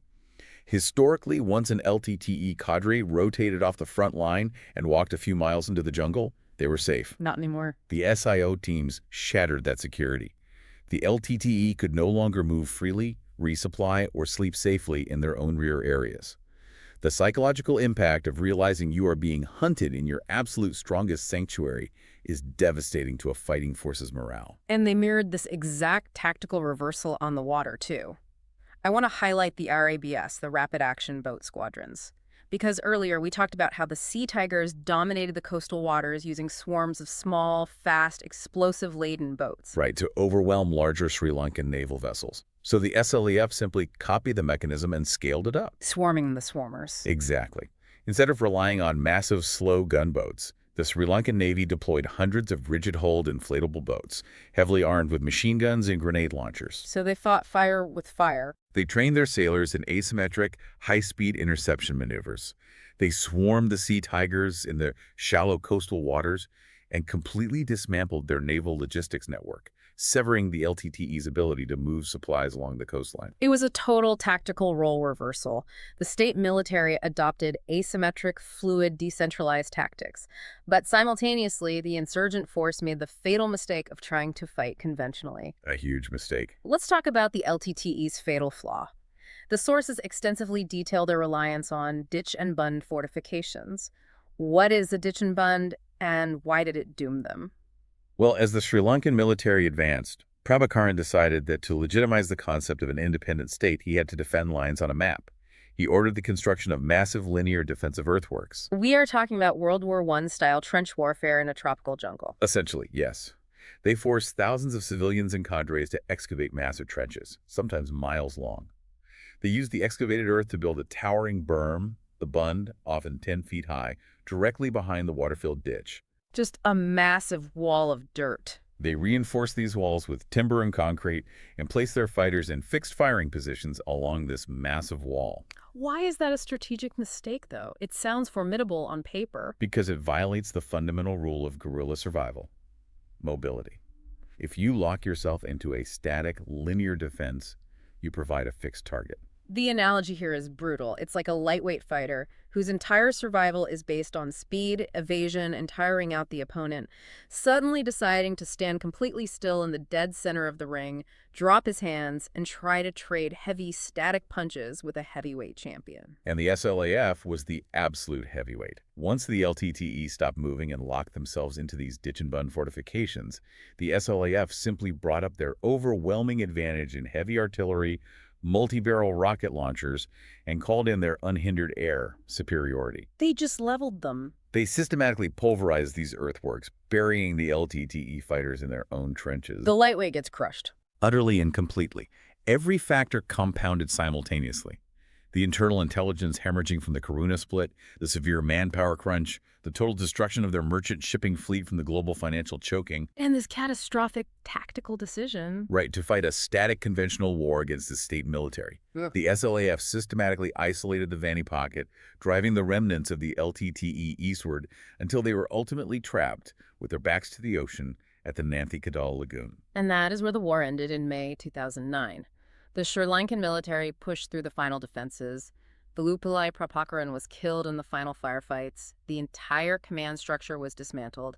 Historically, once an LTTE cadre rotated off the front line and walked a few miles into the jungle, they were safe. Not anymore. The SIO teams shattered that security. The LTTE could no longer move freely, resupply, or sleep safely in their own rear areas. The psychological impact of realizing you are being hunted in your absolute strongest sanctuary is devastating to a fighting force's morale. And they mirrored this exact tactical reversal on the water, too. I want to highlight the RABS, the Rapid Action Boat Squadrons. Because earlier we talked about how the Sea Tigers dominated the coastal waters using swarms of small, fast, explosive-laden boats. Right, to overwhelm larger Sri Lankan naval vessels. So the SLEF simply copied the mechanism and scaled it up. Swarming the swarmers. Exactly. Instead of relying on massive, slow gunboats, the Sri Lankan Navy deployed hundreds of rigid-hulled inflatable boats, heavily armed with machine guns and grenade launchers. So they fought fire with fire. They trained their sailors in asymmetric, high-speed interception maneuvers. They swarmed the Sea Tigers in the shallow coastal waters and completely dismantled their naval logistics network, severing the LTTE's ability to move supplies along the coastline. It was a total tactical role reversal. The state military adopted asymmetric, fluid, decentralized tactics. But simultaneously, the insurgent force made the fatal mistake of trying to fight conventionally. A huge mistake. Let's talk about the LTTE's fatal flaw. The sources extensively detail their reliance on ditch and bund fortifications. What is a ditch and bund, and why did it doom them? Well, as the Sri Lankan military advanced, Prabhakaran decided that to legitimize the concept of an independent state, he had to defend lines on a map. He ordered the construction of massive linear defensive earthworks. We are talking about World War I-style trench warfare in a tropical jungle. Essentially, yes. They forced thousands of civilians and cadres to excavate massive trenches, sometimes miles long. They used the excavated earth to build a towering berm, the bund, often 10 feet high, directly behind the water-filled ditch. Just a massive wall of dirt. They reinforced these walls with timber and concrete and placed their fighters in fixed firing positions along this massive wall. Why is that a strategic mistake, though? It sounds formidable on paper. Because it violates the fundamental rule of guerrilla survival: mobility. If you lock yourself into a static, linear defense, you provide a fixed target. The analogy here is brutal. It's like a lightweight fighter whose entire survival is based on speed, evasion, and tiring out the opponent, suddenly deciding to stand completely still in the dead center of the ring, drop his hands, and try to trade heavy, static punches with a heavyweight champion. And the SLAF was the absolute heavyweight. Once the LTTE stopped moving and locked themselves into these ditch and bund fortifications, the SLAF simply brought up their overwhelming advantage in heavy artillery, multi-barrel rocket launchers, and called in their unhindered air superiority. They just leveled them. They systematically pulverized these earthworks, burying the LTTE fighters in their own trenches. The lightweight gets crushed. Utterly and completely. Every factor compounded simultaneously. The internal intelligence hemorrhaging from the Karuna split, the severe manpower crunch, the total destruction of their merchant shipping fleet from the global financial choking. And this catastrophic tactical decision. Right, to fight a static conventional war against the state military. Ugh. The SLAF systematically isolated the Vanni pocket, driving the remnants of the LTTE eastward until they were ultimately trapped, with their backs to the ocean, at the Nanthi Kadal Lagoon. And that is where the war ended in May 2009. The Sri Lankan military pushed through the final defenses. Velupillai Prabhakaran was killed in the final firefights. The entire command structure was dismantled.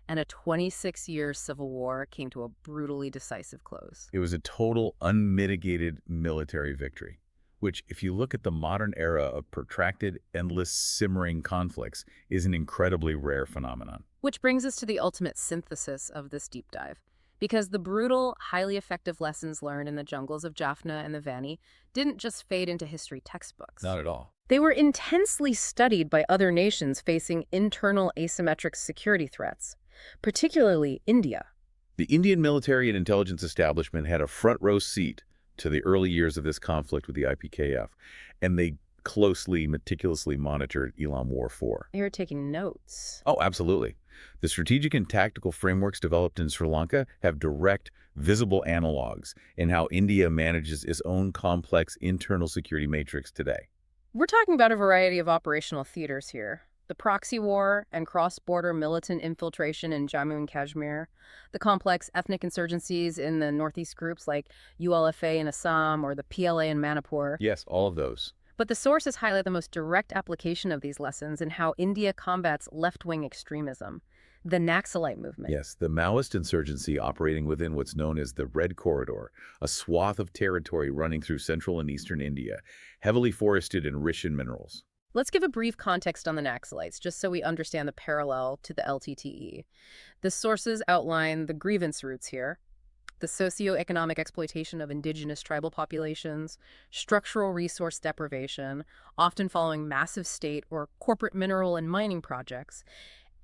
and a 26-year civil war came to a brutally decisive close. It was a total, unmitigated military victory, which, if you look at the modern era of protracted, endless, simmering conflicts, is an incredibly rare phenomenon. Which brings us to the ultimate synthesis of this deep dive. Because the brutal, highly effective lessons learned in the jungles of Jaffna and the Vanni didn't just fade into history textbooks. Not at all. They were intensely studied by other nations facing internal asymmetric security threats, particularly India. The Indian military and intelligence establishment had a front-row seat to the early years of this conflict with the IPKF, and they closely, meticulously monitored Elam War 4. They were taking notes. Oh, absolutely. The strategic and tactical frameworks developed in Sri Lanka have direct, visible analogs in how India manages its own complex internal security matrix today. We're talking about a variety of operational theaters here. The proxy war and cross-border militant infiltration in Jammu and Kashmir, the complex ethnic insurgencies in the northeast groups like ULFA in Assam or the PLA in Manipur. Yes, all of those. But the sources highlight the most direct application of these lessons in how India combats left-wing extremism, the Naxalite movement. Yes, the Maoist insurgency operating within what's known as the Red Corridor, a swath of territory running through central and eastern India, heavily forested and rich in minerals. Let's give a brief context on the Naxalites, just so we understand the parallel to the LTTE. The sources outline the grievance roots here: the socioeconomic exploitation of indigenous tribal populations, structural resource deprivation, often following massive state or corporate mineral and mining projects,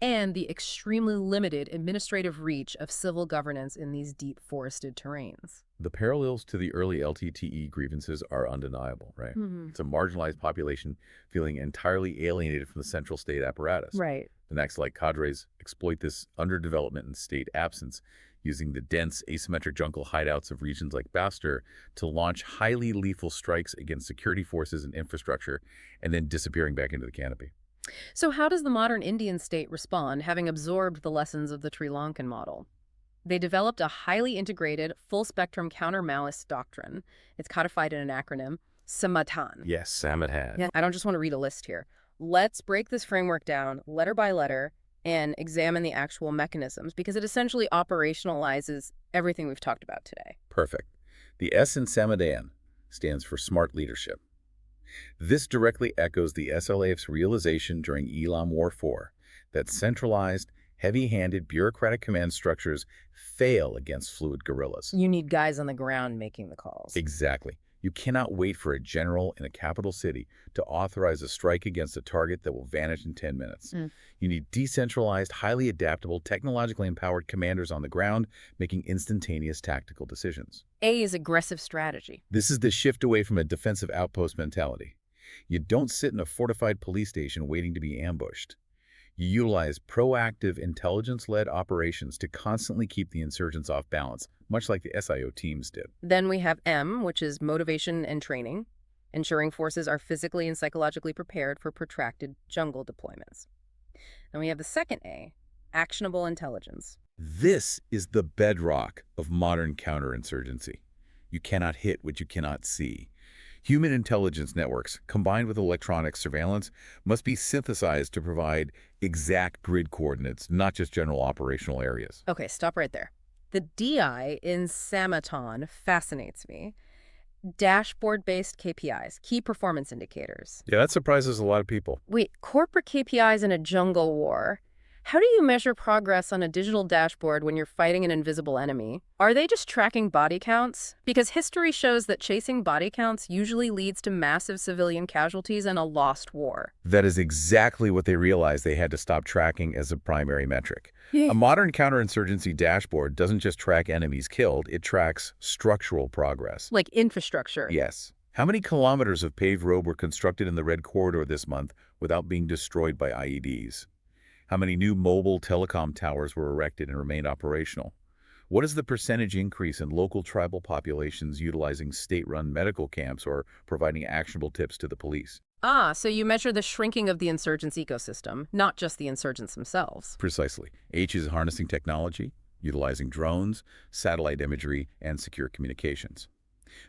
and the extremely limited administrative reach of civil governance in these deep forested terrains. The parallels to the early LTTE grievances are undeniable, right? It's a marginalized population feeling entirely alienated from the central state apparatus. Right. The Naxalite cadres exploit this underdevelopment and state absence, using the dense, asymmetric jungle hideouts of regions like Bastar to launch highly lethal strikes against security forces and infrastructure, and then disappearing back into the canopy. So how does the modern Indian state respond, having absorbed the lessons of the Sri Lankan model? They developed a highly integrated, full-spectrum counter-Maoist doctrine. It's codified in an acronym, Samadhan. Yes, Samadhan. Yeah, I don't just want to read a list here. Let's break this framework down letter by letter and examine the actual mechanisms, because it essentially operationalizes everything we've talked about today. Perfect. The S in Samadhan stands for smart leadership. This directly echoes the SLAF's realization during Elam War 4 that centralized, heavy-handed bureaucratic command structures fail against fluid guerrillas. You need guys on the ground making the calls. Exactly. You cannot wait for a general in a capital city to authorize a strike against a target that will vanish in 10 minutes. You need decentralized, highly adaptable, technologically empowered commanders on the ground making instantaneous tactical decisions. A is aggressive strategy. This is the shift away from a defensive outpost mentality. You don't sit in a fortified police station waiting to be ambushed. You utilize proactive, intelligence-led operations to constantly keep the insurgents off balance, much like the SIO teams did. Then we have M, which is motivation and training, ensuring forces are physically and psychologically prepared for protracted jungle deployments. Then we have the second A, actionable intelligence. This is the bedrock of modern counterinsurgency. You cannot hit what you cannot see. Human intelligence networks, combined with electronic surveillance, must be synthesized to provide exact grid coordinates, not just general operational areas. Okay, stop right there. The DI in Samadhan fascinates me. Dashboard-based KPIs, key performance indicators. Yeah, that surprises a lot of people. Wait, corporate KPIs in a jungle war? How do you measure progress on a digital dashboard when you're fighting an invisible enemy? Are they just tracking body counts? Because history shows that chasing body counts usually leads to massive civilian casualties and a lost war. That is exactly what they realized they had to stop tracking as a primary metric. A modern counterinsurgency dashboard doesn't just track enemies killed, it tracks structural progress. Like infrastructure. Yes. How many kilometers of paved road were constructed in the Red Corridor this month without being destroyed by IEDs? How many new mobile telecom towers were erected and remained operational? What is the percentage increase in local tribal populations utilizing state-run medical camps or providing actionable tips to the police? Ah, so you measure the shrinking of the insurgents' ecosystem, not just the insurgents themselves. Precisely. H is harnessing technology, utilizing drones, satellite imagery, and secure communications.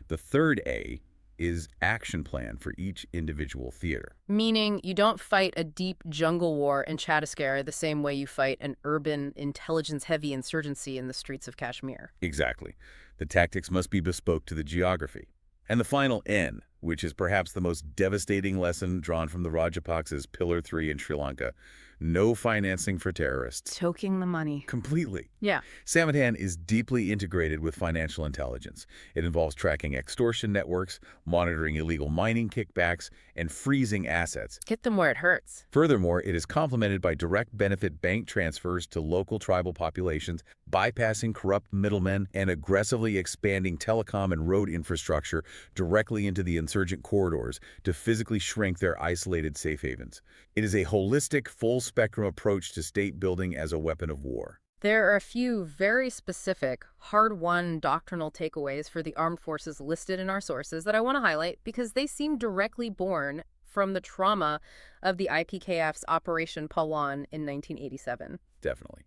The third A is action plan for each individual theater. Meaning you don't fight a deep jungle war in Chhattisgarh the same way you fight an urban, intelligence-heavy insurgency in the streets of Kashmir. Exactly. The tactics must be bespoke to the geography. And the final N, which is perhaps the most devastating lesson drawn from the Rajapaksas' Pillar 3 in Sri Lanka: no financing for terrorists. Choking the money. Completely. Yeah. Samantan is deeply integrated with financial intelligence. It involves tracking extortion networks, monitoring illegal mining kickbacks, and freezing assets. Hit them where it hurts. Furthermore, it is complemented by direct benefit bank transfers to local tribal populations, bypassing corrupt middlemen, and aggressively expanding telecom and road infrastructure directly into the insurgent corridors to physically shrink their isolated safe havens. It is a holistic, full-spectrum approach to state building as a weapon of war. There are a few very specific, hard-won doctrinal takeaways for the armed forces listed in our sources that I want to highlight because they seem directly born from the trauma of the IPKF's Operation Pawan in 1987. Definitely.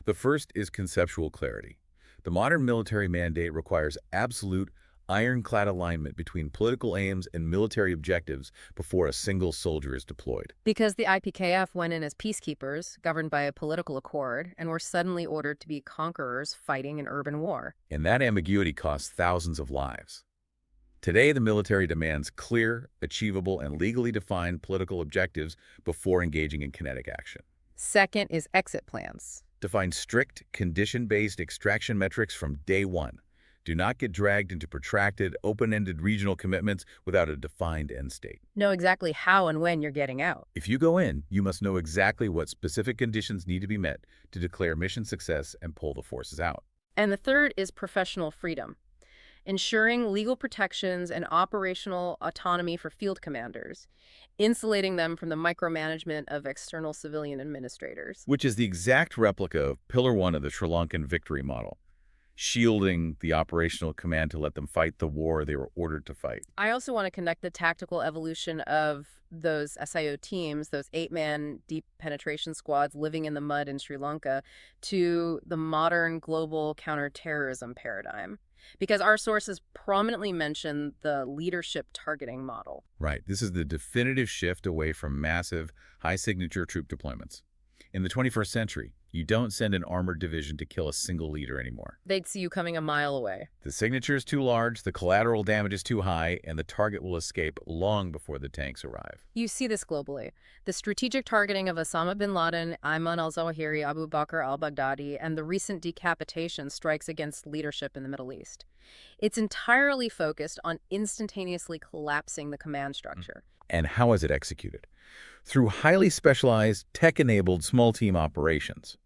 The first is conceptual clarity. The modern military mandate requires absolute, ironclad alignment between political aims and military objectives before a single soldier is deployed. Because the IPKF went in as peacekeepers, governed by a political accord, and were suddenly ordered to be conquerors fighting an urban war. And that ambiguity costs thousands of lives. Today, the military demands clear, achievable, and legally defined political objectives before engaging in kinetic action. Second is exit plans. Define strict, condition-based extraction metrics from day one. Do not get dragged into protracted, open-ended regional commitments without a defined end state. Know exactly how and when you're getting out. If you go in, you must know exactly what specific conditions need to be met to declare mission success and pull the forces out. And the third is professional freedom, ensuring legal protections and operational autonomy for field commanders, insulating them from the micromanagement of external civilian administrators. Which is the exact replica of Pillar 1 of the Sri Lankan victory model, shielding the operational command to let them fight the war they were ordered to fight. I also want to connect the tactical evolution of those SIO teams, those 8-man deep penetration squads living in the mud in Sri Lanka, to the modern global counterterrorism paradigm. Because our sources prominently mention the leadership targeting model. Right. This is the definitive shift away from massive, high-signature troop deployments. In the 21st century, you don't send an armored division to kill a single leader anymore. They'd see you coming a mile away. The signature is too large, the collateral damage is too high, and the target will escape long before the tanks arrive. You see this globally. The strategic targeting of Osama bin Laden, Ayman al-Zawahiri, Abu Bakr al-Baghdadi, and the recent decapitation strikes against leadership in the Middle East. It's entirely focused on instantaneously collapsing the command structure. And how is it executed? Through highly specialized, tech-enabled small-team operations.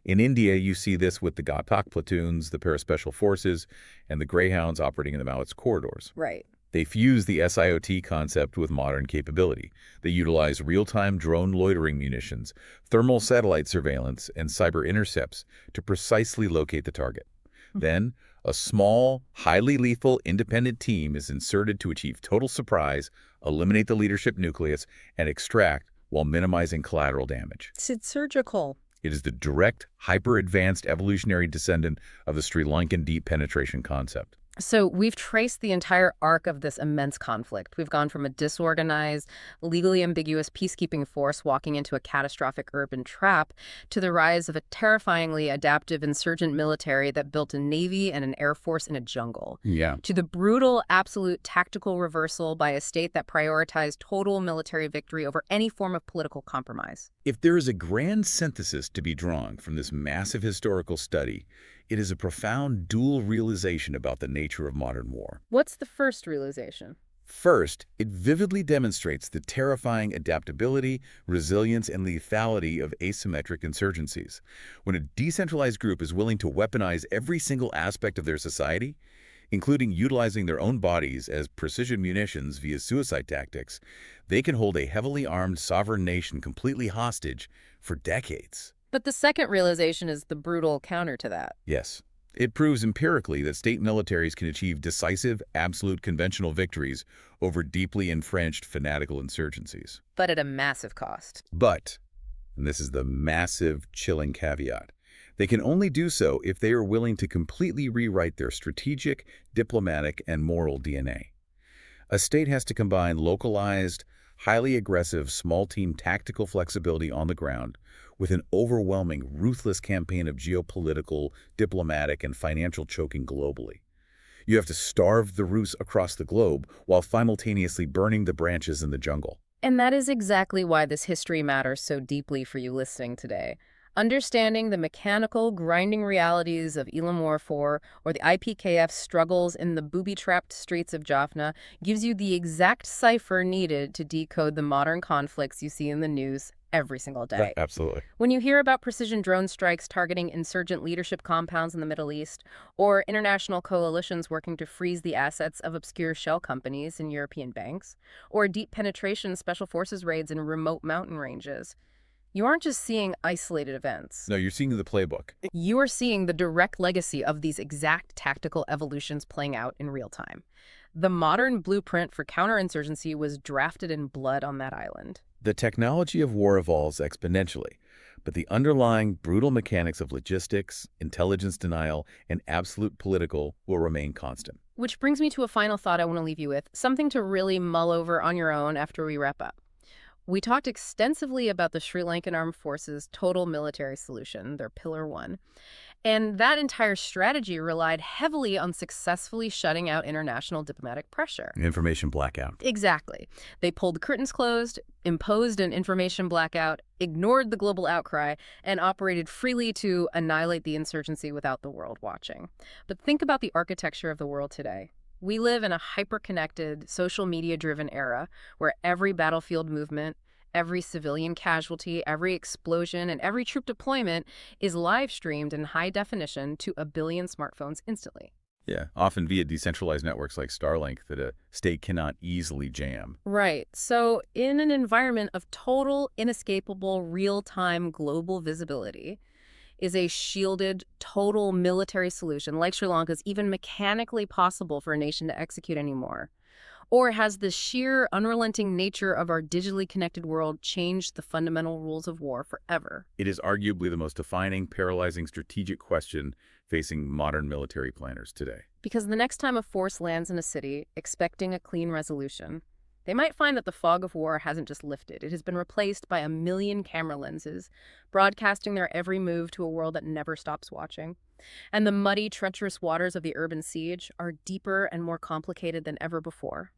In India, you see this with the Ghatak platoons, the Paraspecial Forces, and the Greyhounds operating in the Maoist corridors. Right. They fuse the SIOT concept with modern capability. They utilize real-time drone loitering munitions, thermal satellite surveillance, and cyber intercepts to precisely locate the target. Then, a small, highly lethal, independent team is inserted to achieve total surprise, eliminate the leadership nucleus, and extract while minimizing collateral damage. It's surgical. It is the direct, hyper-advanced evolutionary descendant of the Sri Lankan deep penetration concept. So we've traced the entire arc of this immense conflict. We've gone from a disorganized, legally ambiguous peacekeeping force walking into a catastrophic urban trap to the rise of a terrifyingly adaptive insurgent military that built a navy and an air force in a jungle. Yeah. To the brutal, absolute tactical reversal by a state that prioritized total military victory over any form of political compromise. If there is a grand synthesis to be drawn from this massive historical study, it is a profound dual realization about the nature of modern war. What's the first realization? First, it vividly demonstrates the terrifying adaptability, resilience, and lethality of asymmetric insurgencies. When a decentralized group is willing to weaponize every single aspect of their society, including utilizing their own bodies as precision munitions via suicide tactics, they can hold a heavily armed sovereign nation completely hostage for decades. But the second realization is the brutal counter to that. Yes. It proves empirically that state militaries can achieve decisive, absolute conventional victories over deeply entrenched fanatical insurgencies. But at a massive cost. But, and this is the massive, chilling caveat, they can only do so if they are willing to completely rewrite their strategic, diplomatic, and moral DNA. A state has to combine localized, highly aggressive, small-team tactical flexibility on the ground with an overwhelming, ruthless campaign of geopolitical, diplomatic, and financial choking globally. You have to starve the roots across the globe while simultaneously burning the branches in the jungle. And that is exactly why this history matters so deeply for you listening today. Understanding the mechanical, grinding realities of Elam Warfor or the IPKF's struggles in the booby-trapped streets of Jaffna gives you the exact cipher needed to decode the modern conflicts you see in the news every single day. Absolutely. When you hear about precision drone strikes targeting insurgent leadership compounds in the Middle East, or international coalitions working to freeze the assets of obscure shell companies in European banks, or deep penetration special forces raids in remote mountain ranges, you aren't just seeing isolated events. No, you're seeing the playbook. You are seeing the direct legacy of these exact tactical evolutions playing out in real time. The modern blueprint for counterinsurgency was drafted in blood on that island. The technology of war evolves exponentially, but the underlying brutal mechanics of logistics, intelligence denial, and absolute political will remain constant. Which brings me to a final thought I want to leave you with, something to really mull over on your own after we wrap up. We talked extensively about the Sri Lankan Armed Forces' total military solution, their Pillar 1. And that entire strategy relied heavily on successfully shutting out international diplomatic pressure. Information blackout. Exactly. They pulled the curtains closed, imposed an information blackout, ignored the global outcry, and operated freely to annihilate the insurgency without the world watching. But think about the architecture of the world today. We live in a hyper-connected, social media-driven era where every battlefield movement, every civilian casualty, every explosion, and every troop deployment is live-streamed in high definition to 1 billion smartphones instantly. Yeah, often via decentralized networks like Starlink that a state cannot easily jam. Right. So in an environment of total, inescapable, real-time global visibility, is a shielded, total military solution like Sri Lanka's even mechanically possible for a nation to execute anymore? Or has the sheer, unrelenting nature of our digitally connected world changed the fundamental rules of war forever? It is arguably the most defining, paralyzing strategic question facing modern military planners today. Because the next time a force lands in a city expecting a clean resolution, they might find that the fog of war hasn't just lifted. It has been replaced by 1 million camera lenses, broadcasting their every move to a world that never stops watching. And the muddy, treacherous waters of the urban siege are deeper and more complicated than ever before.